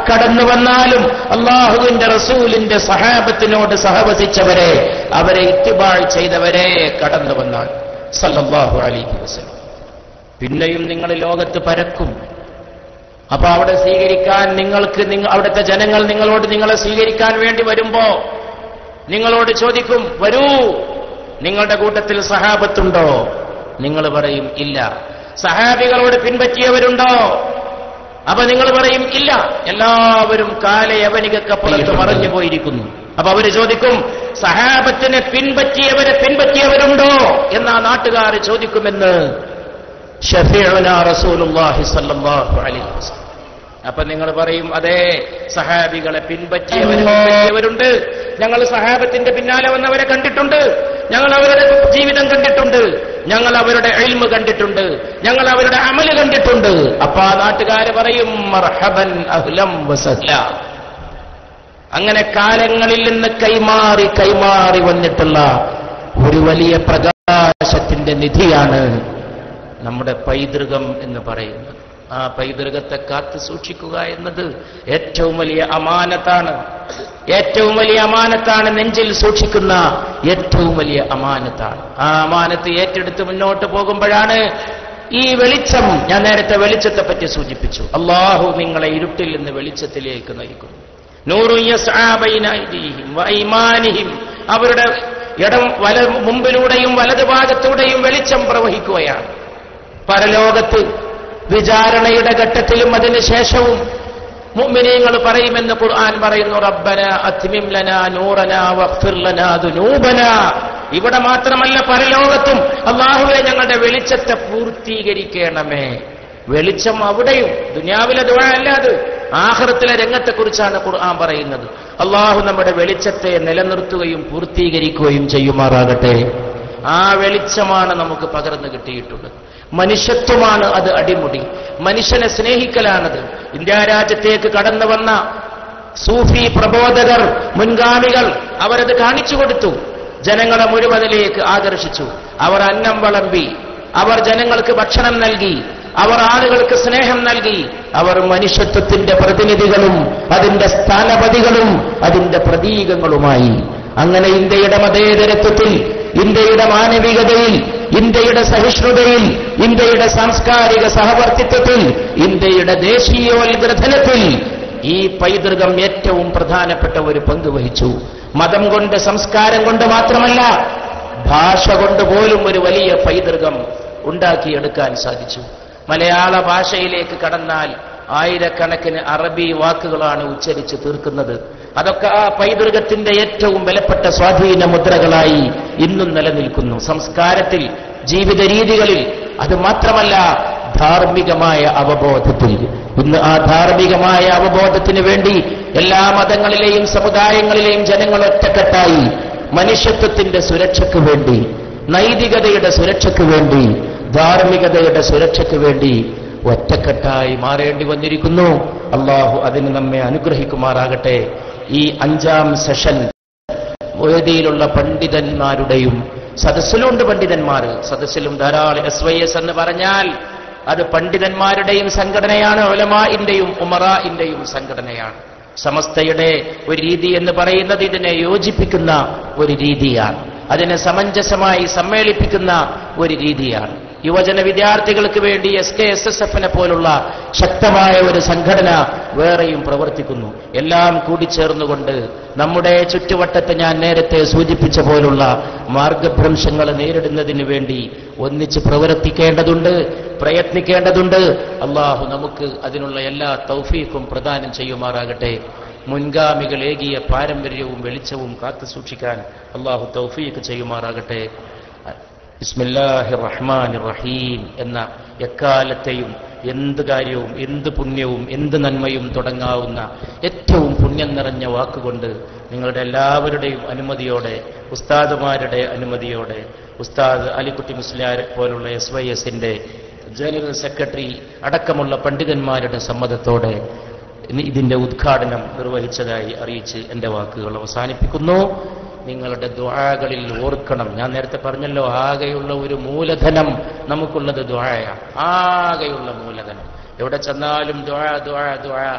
കടന്നു വന്നാലും അല്ലാഹുവിന്റെ റസൂലിന്റെ സഹാബത്തിനോട് സഹവസിച്ചവരെ, അവരെ ഇത്തിബാഅ് ചെയ്തവരെ കടന്നു വന്നാൽ സല്ലല്ലാഹു അലൈഹി വസല്ലം. പിന്നെയും നിങ്ങൾ ലോകത്ത് പരക്കും. അപ്പൊ അവിടെ സ്വീകരിക്കാൻ അവിടുത്തെ ജനങ്ങൾ നിങ്ങളെ സ്വീകരിക്കാൻ വേണ്ടി വരുമ്പോ നിങ്ങളോട് ചോദിക്കും, വരൂ, നിങ്ങളുടെ കൂട്ടത്തിൽ സഹാബത്തുണ്ടോ? നിങ്ങൾ പറയും ഇല്ല. സഹാബികളോട് പിൻപറ്റിയവരുണ്ടോ? അപ്പൊ നിങ്ങൾ പറയും ഇല്ല, എല്ലാവരും കാലയവനികക്കപ്പുറത്ത് മറഞ്ഞു പോയിരിക്കുന്നു. അപ്പൊ അവര് ചോദിക്കും, സഹാബത്തിനെ പിൻപറ്റിയവരുണ്ടോ എന്നാ നാട്ടുകാർ ചോദിക്കുമെന്ന് ശഫീഉനാ റസൂലുള്ളാഹി സ്വല്ലല്ലാഹു അലൈഹി വസല്ലം. അപ്പൊ നിങ്ങൾ പറയും, അതെ, സഹാബികളെ പിൻപറ്റിയവരുണ്ട്, ഞങ്ങൾ സഹാബത്തിന്റെ പിന്നാലെ വന്നവരെ കണ്ടിട്ടുണ്ട്, ഞങ്ങൾ അവരുടെ ജീവിതം കണ്ടിട്ടുണ്ട്, ഞങ്ങൾ അവരുടെ ഇൽമ് കണ്ടിട്ടുണ്ട്, ഞങ്ങൾ അവരുടെ അമല് കണ്ടിട്ടുണ്ട്. അപ്പൊ ആ നാട്ടുകാര് പറയും, മർഹബൻ അഹ്ലം വസഹ്ല. അങ്ങനെ കാലങ്ങളിൽ നിന്ന് കൈമാറി വന്നിട്ടുള്ള ഒരു വലിയ പ്രകാശത്തിന്റെ നിധിയാണ് നമ്മുടെ പൈതൃകം എന്ന് പറയുന്നത്. ആ പൈതൃകത്തെ കാത്തു സൂക്ഷിക്കുക എന്നത് ഏറ്റവും വലിയ അമാനത്താണ്. ഏറ്റവും വലിയ അമാനത്താണ്, നെഞ്ചിൽ സൂക്ഷിക്കുന്ന ഏറ്റവും വലിയ അമാനത്താണ്. ആ അമാനത്ത് ഏറ്റെടുത്ത് മുന്നോട്ട് പോകുമ്പോഴാണ് ഈ വെളിച്ചം, ഞാൻ നേരത്തെ വെളിച്ചത്തെ പറ്റി സൂചിപ്പിച്ചു, അല്ലാഹു നിങ്ങളെ ഇരുട്ടിൽ നിന്ന് വെളിച്ചത്തിലേക്ക് നയിക്കുന്നു. നൂറുൻ യസ്ആ ബൈന അയ്ദീഹിം വഅയ്മാനിഹിം, അവരുടെ മുമ്പിലൂടെയും വലതുഭാഗത്തൂടെയും വെളിച്ചം പ്രവഹിക്കുകയാണ്. പരലോകത്ത് വിചാരണയുടെ ഘട്ടത്തിലും അതിനുശേഷവും മുഅ്മിനീങ്ങൾ പറയുമെന്ന് ഖുർആൻ പറയുന്നു, റബ്ബനാ അത്മിം ലനാ നൂറനാ വഗ്ഫിർ ലനാ ദുനൂബനാ. ഇവിടെ മാത്രമല്ല, പരലോകത്തും അല്ലാഹുവേ ഞങ്ങളുടെ വെളിച്ചത്തെ പൂർത്തീകരിക്കണമേ. വെളിച്ചം അവിടെയും, ദുനിയാവിലെ ദുആ അല്ലാതെ ആഖിറത്തിലെ രംഗത്തെക്കുറിച്ചാണ് ഖുർആൻ പറയുന്നത്. അല്ലാഹു നമ്മുടെ വെളിച്ചത്തെ നിലനിർത്തുകയും പൂർത്തീകരിക്കുകയും ചെയ്യുമാറാകട്ടെ. ആ വെളിച്ചമാണ് നമുക്ക് പകർന്നു കിട്ടിയിട്ടുള്ളത്. മനുഷ്യത്വമാണ് അത് അടിമുടി. മനുഷ്യനെ സ്നേഹിക്കലാണത്. ഇന്ത്യ രാജ്യത്തേക്ക് കടന്നു വന്ന സൂഫി പ്രബോധകർ, മുൻഗാമികൾ, അവരത് കാണിച്ചു കൊടുത്തു. ജനങ്ങളെ മുഴുവനിലേക്ക് ആകർഷിച്ചു. അവർ അന്നം വിളമ്പി, അവർ ജനങ്ങൾക്ക് ഭക്ഷണം നൽകി, അവർ ആളുകൾക്ക് സ്നേഹം നൽകി. അവർ മനുഷ്യത്വത്തിന്റെ പ്രതിനിധികളും അതിന്റെ സ്ഥാനപതികളും അതിന്റെ പ്രതീകങ്ങളുമായി. അങ്ങനെ ഇന്ത്യയുടെ മതേതരത്വത്തിൽ, ഇന്ത്യയുടെ മാനവികതയിൽ, ഇന്ത്യയുടെ സഹിഷ്ണുതയിൽ, ഇന്ത്യയുടെ സാംസ്കാരിക സഹവർത്തിത്വത്തിൽ, ഇന്ത്യയുടെ ദേശീയോത്ഗ്രഥനത്തിൽ ഈ പൈതൃകം ഏറ്റവും പ്രധാനപ്പെട്ട ഒരു പങ്ക് വഹിച്ചു. മതം കൊണ്ട്, സംസ്കാരം കൊണ്ട് മാത്രമല്ല, ഭാഷ കൊണ്ട് പോലും ഒരു വലിയ പൈതൃകം ഉണ്ടാക്കിയെടുക്കാൻ സാധിച്ചു. മലയാള ഭാഷയിലേക്ക് കടന്നാൽ ആയിരക്കണക്കിന് അറബി വാക്കുകളാണ് ഉച്ചരിച്ച് തീർക്കുന്നത്. അതൊക്കെ ആ പൈതൃകത്തിന്റെ ഏറ്റവും വിലപ്പെട്ട സ്വാധീന മുദ്രകളായി ഇന്നും നിലനിൽക്കുന്നു. സംസ്കാരത്തിൽ, ജീവിത രീതികളിൽ, അത് മാത്രമല്ല ധാർമ്മികമായ അവബോധത്തിൽ. ഇന്ന് ആ ധാർമ്മികമായ അവബോധത്തിന് വേണ്ടി എല്ലാ മതങ്ങളിലെയും സമുദായങ്ങളിലെയും ജനങ്ങൾ ഒറ്റക്കെട്ടായി മനുഷ്യത്വത്തിന്റെ സുരക്ഷയ്ക്ക് വേണ്ടി, നൈതികതയുടെ സുരക്ഷയ്ക്ക് വേണ്ടി, ധാർമ്മികതയുടെ സുരക്ഷയ്ക്ക് വേണ്ടി ഒറ്റക്കെട്ടായി മാറേണ്ടി വന്നിരിക്കുന്നു. അള്ളാഹു അതിന് നമ്മെ അനുഗ്രഹിക്കുമാറാകട്ടെ. ഈ 5ാം സെഷൻ വേദിയിലുള്ള പണ്ഡിതന്മാരുടെയും സദസ്സിലുണ്ട് പണ്ഡിതന്മാർ, സദസ്സിലും ധാരാളം. SYS എന്ന് പറഞ്ഞാൽ അത് പണ്ഡിതന്മാരുടെയും സംഘടനയാണ്, ഉലമാഇന്റെയും ഉമറാഇന്റെയും സംഘടനയാണ്. സമസ്തയുടെ ഒരു രീതി എന്ന് പറയുന്നത് ഇതിനെ യോജിപ്പിക്കുന്ന ഒരു രീതിയാണ്, അതിനെ സമഞ്ജസമായി സമ്മേളിപ്പിക്കുന്ന ഒരു രീതിയാണ്. യുവജന വിദ്യാർത്ഥികൾക്ക് വേണ്ടി SKSSF-നെ പോലുള്ള ശക്തമായ ഒരു സംഘടന വേറെയും പ്രവർത്തിക്കുന്നു. എല്ലാം കൂടിച്ചേർന്നുകൊണ്ട് നമ്മുടെ ചുറ്റുവട്ടത്ത് ഞാൻ നേരത്തെ സൂചിപ്പിച്ച പോലുള്ള മാർഗഭ്രംശങ്ങൾ നേരിടുന്നതിന് വേണ്ടി ഒന്നിച്ച് പ്രവർത്തിക്കേണ്ടതുണ്ട്, പ്രയത്നിക്കേണ്ടതുണ്ട്. അള്ളാഹു നമുക്ക് അതിനുള്ള എല്ലാ തൗഫീഖും പ്രദാനം ചെയ്യുമാറാകട്ടെ. മുൻഗാമികൾ ഏകിയ പാരമ്പര്യവും വെളിച്ചവും കാത്തു സൂക്ഷിക്കാൻ അള്ളാഹു തൗഫീഖ് ചെയ്യുമാറാകട്ടെ. ബിസ്മില്ലാഹിർ റഹ്മാനിർ റഹീം എന്ന എക്കാലത്തെയും എന്ത് കാര്യവും എന്ത് പുണ്യവും എന്ത് നന്മയും തുടങ്ങാവുന്ന ഏറ്റവും പുണ്യം നിറഞ്ഞ വാക്കുകൊണ്ട് നിങ്ങളുടെ എല്ലാവരുടെയും അനുമതിയോടെ, ഉസ്താദുമാരുടെ അനുമതിയോടെ, ഉസ്താദ് അലിക്കുട്ടി മുസ്ലിയാർ പോലുള്ള SYS-ന്റെ ജനറൽ സെക്രട്ടറി അടക്കമുള്ള പണ്ഡിതന്മാരുടെ സമ്മതത്തോടെ ഇതിന്റെ ഉദ്ഘാടനം നിർവഹിച്ചതായി അറിയിച്ച് എൻ്റെ വാക്കുകൾ അവസാനിപ്പിക്കുന്നു. നിങ്ങളുടെ ദുആകളിൽ ഓർക്കണം, ഞാൻ നേരത്തെ പറഞ്ഞല്ലോ, ആകെയുള്ള ഒരു മൂലധനം നമുക്കുള്ളത് ദുആയാണ്. ആകെയുള്ള മൂലധനം. എവിടെ ചെന്നാലും ദുആ ദുആ ദുആ.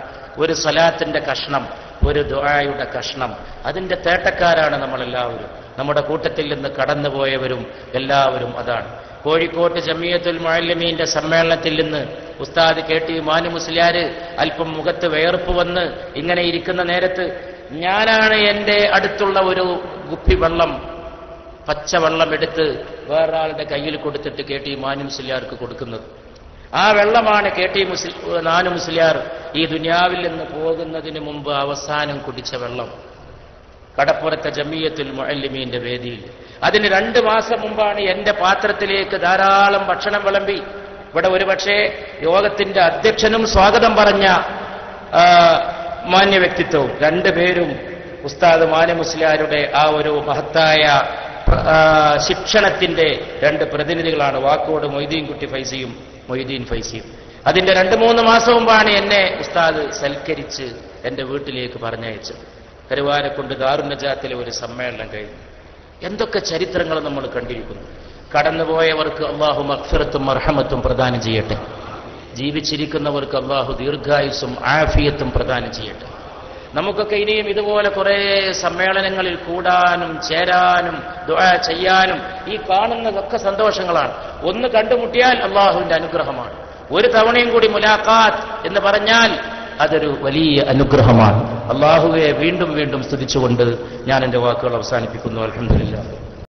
ഒരു സലാത്തിന്റെ കഷ്ണം, ഒരു ദുആയുടെ കഷ്ണം, അതിന്റെ തേട്ടക്കാരാണ് നമ്മളെല്ലാവരും. നമ്മുടെ കൂട്ടത്തിൽ നിന്ന് കടന്നുപോയവരും എല്ലാവരും അതാണ്. കോഴിക്കോട്ട് ജമിയത്തുൽ മുഅല്ലിമീന്റെ സമ്മേളനത്തിൽ നിന്ന് ഉസ്താദ് KT മാനു മുസ്ലിയാർ അല്പം മുഖത്ത് വേർപ്പ് വന്ന് ഇങ്ങനെ ഇരിക്കുന്ന നേരത്ത് ഞാനാണ് എൻ്റെ അടുത്തുള്ള ഒരു കുപ്പി വെള്ളം, പച്ചവെള്ളം എടുത്ത് വേറൊരാളുടെ കയ്യിൽ കൊടുത്തിട്ട് KT മാനു മുസ്ലിയാർക്ക് കൊടുക്കുന്നത്. ആ വെള്ളമാണ് KT മാനു മുസ്ലിയാർ ഈ ദുനിയാവിൽ നിന്ന് പോകുന്നതിന് മുമ്പ് അവസാനം കുടിച്ച വെള്ളം, കടപ്പുറത്തെ ജമിയത്തുൽ മുഅല്ലിമീന്റെ വേദിയിൽ. അതിന് 2 മാസം മുമ്പാണ് എന്റെ പാത്രത്തിലേക്ക് ധാരാളം ഭക്ഷണം വിളമ്പി. ഇവിടെ ഒരുപക്ഷെ യോഗത്തിന്റെ അധ്യക്ഷനും സ്വാഗതം പറഞ്ഞ മാന്യ വ്യക്തിത്വവും രണ്ടുപേരും ഉസ്താദ് മാനു മുസ്ലിയാരുടെ ആ ഒരു മഹത്തായ ശിക്ഷണത്തിന്റെ 2 പ്രതിനിധികളാണ്. വാക്കോട് മൊയ്തീൻകുട്ടി ഫൈസിയും മൊയ്തീൻ ഫൈസിയും. അതിന്റെ 2-3 മാസം മുമ്പാണ് എന്നെ ഉസ്താദ് സൽക്കരിച്ച് എന്റെ വീട്ടിലേക്ക് പറഞ്ഞയച്ചത്. കരുവാരക്കുണ്ട് ദാറുന്നജാത്തിലെ ഒരു സമ്മേളനം കഴിഞ്ഞു. എന്തൊക്കെ ചരിത്രങ്ങൾ നമ്മൾ കണ്ടിരിക്കുന്നു. കടന്നുപോയവർക്ക് അള്ളാഹു മഗ്ഫിറത്തും മർഹമത്തും പ്രദാനം ചെയ്യട്ടെ. ജീവിച്ചിരിക്കുന്നവർക്ക് അള്ളാഹു ദീർഘായുസ്സും ആഫിയത്തും പ്രദാനം ചെയ്യട്ടെ. നമുക്കൊക്കെ ഇനിയും ഇതുപോലെ കുറെ സമ്മേളനങ്ങളിൽ കൂടാനും ചേരാനും ദുആ ചെയ്യാനും, ഈ കാണുന്നതൊക്കെ സന്തോഷങ്ങളാണ്. ഒന്ന് കണ്ടുമുട്ടിയാൽ അള്ളാഹുവിന്റെ അനുഗ്രഹമാണ്. ഒരു തവണയും കൂടി മുലാഖാത്ത് എന്ന് പറഞ്ഞാൽ അതൊരു വലിയ അനുഗ്രഹമാണ്. അള്ളാഹുവെ വീണ്ടും വീണ്ടും സ്തുതിച്ചുകൊണ്ട് ഞാൻ എൻ്റെ വാക്കുകൾ അവസാനിപ്പിക്കുന്നു. അൽഹംദുലില്ലാഹ്.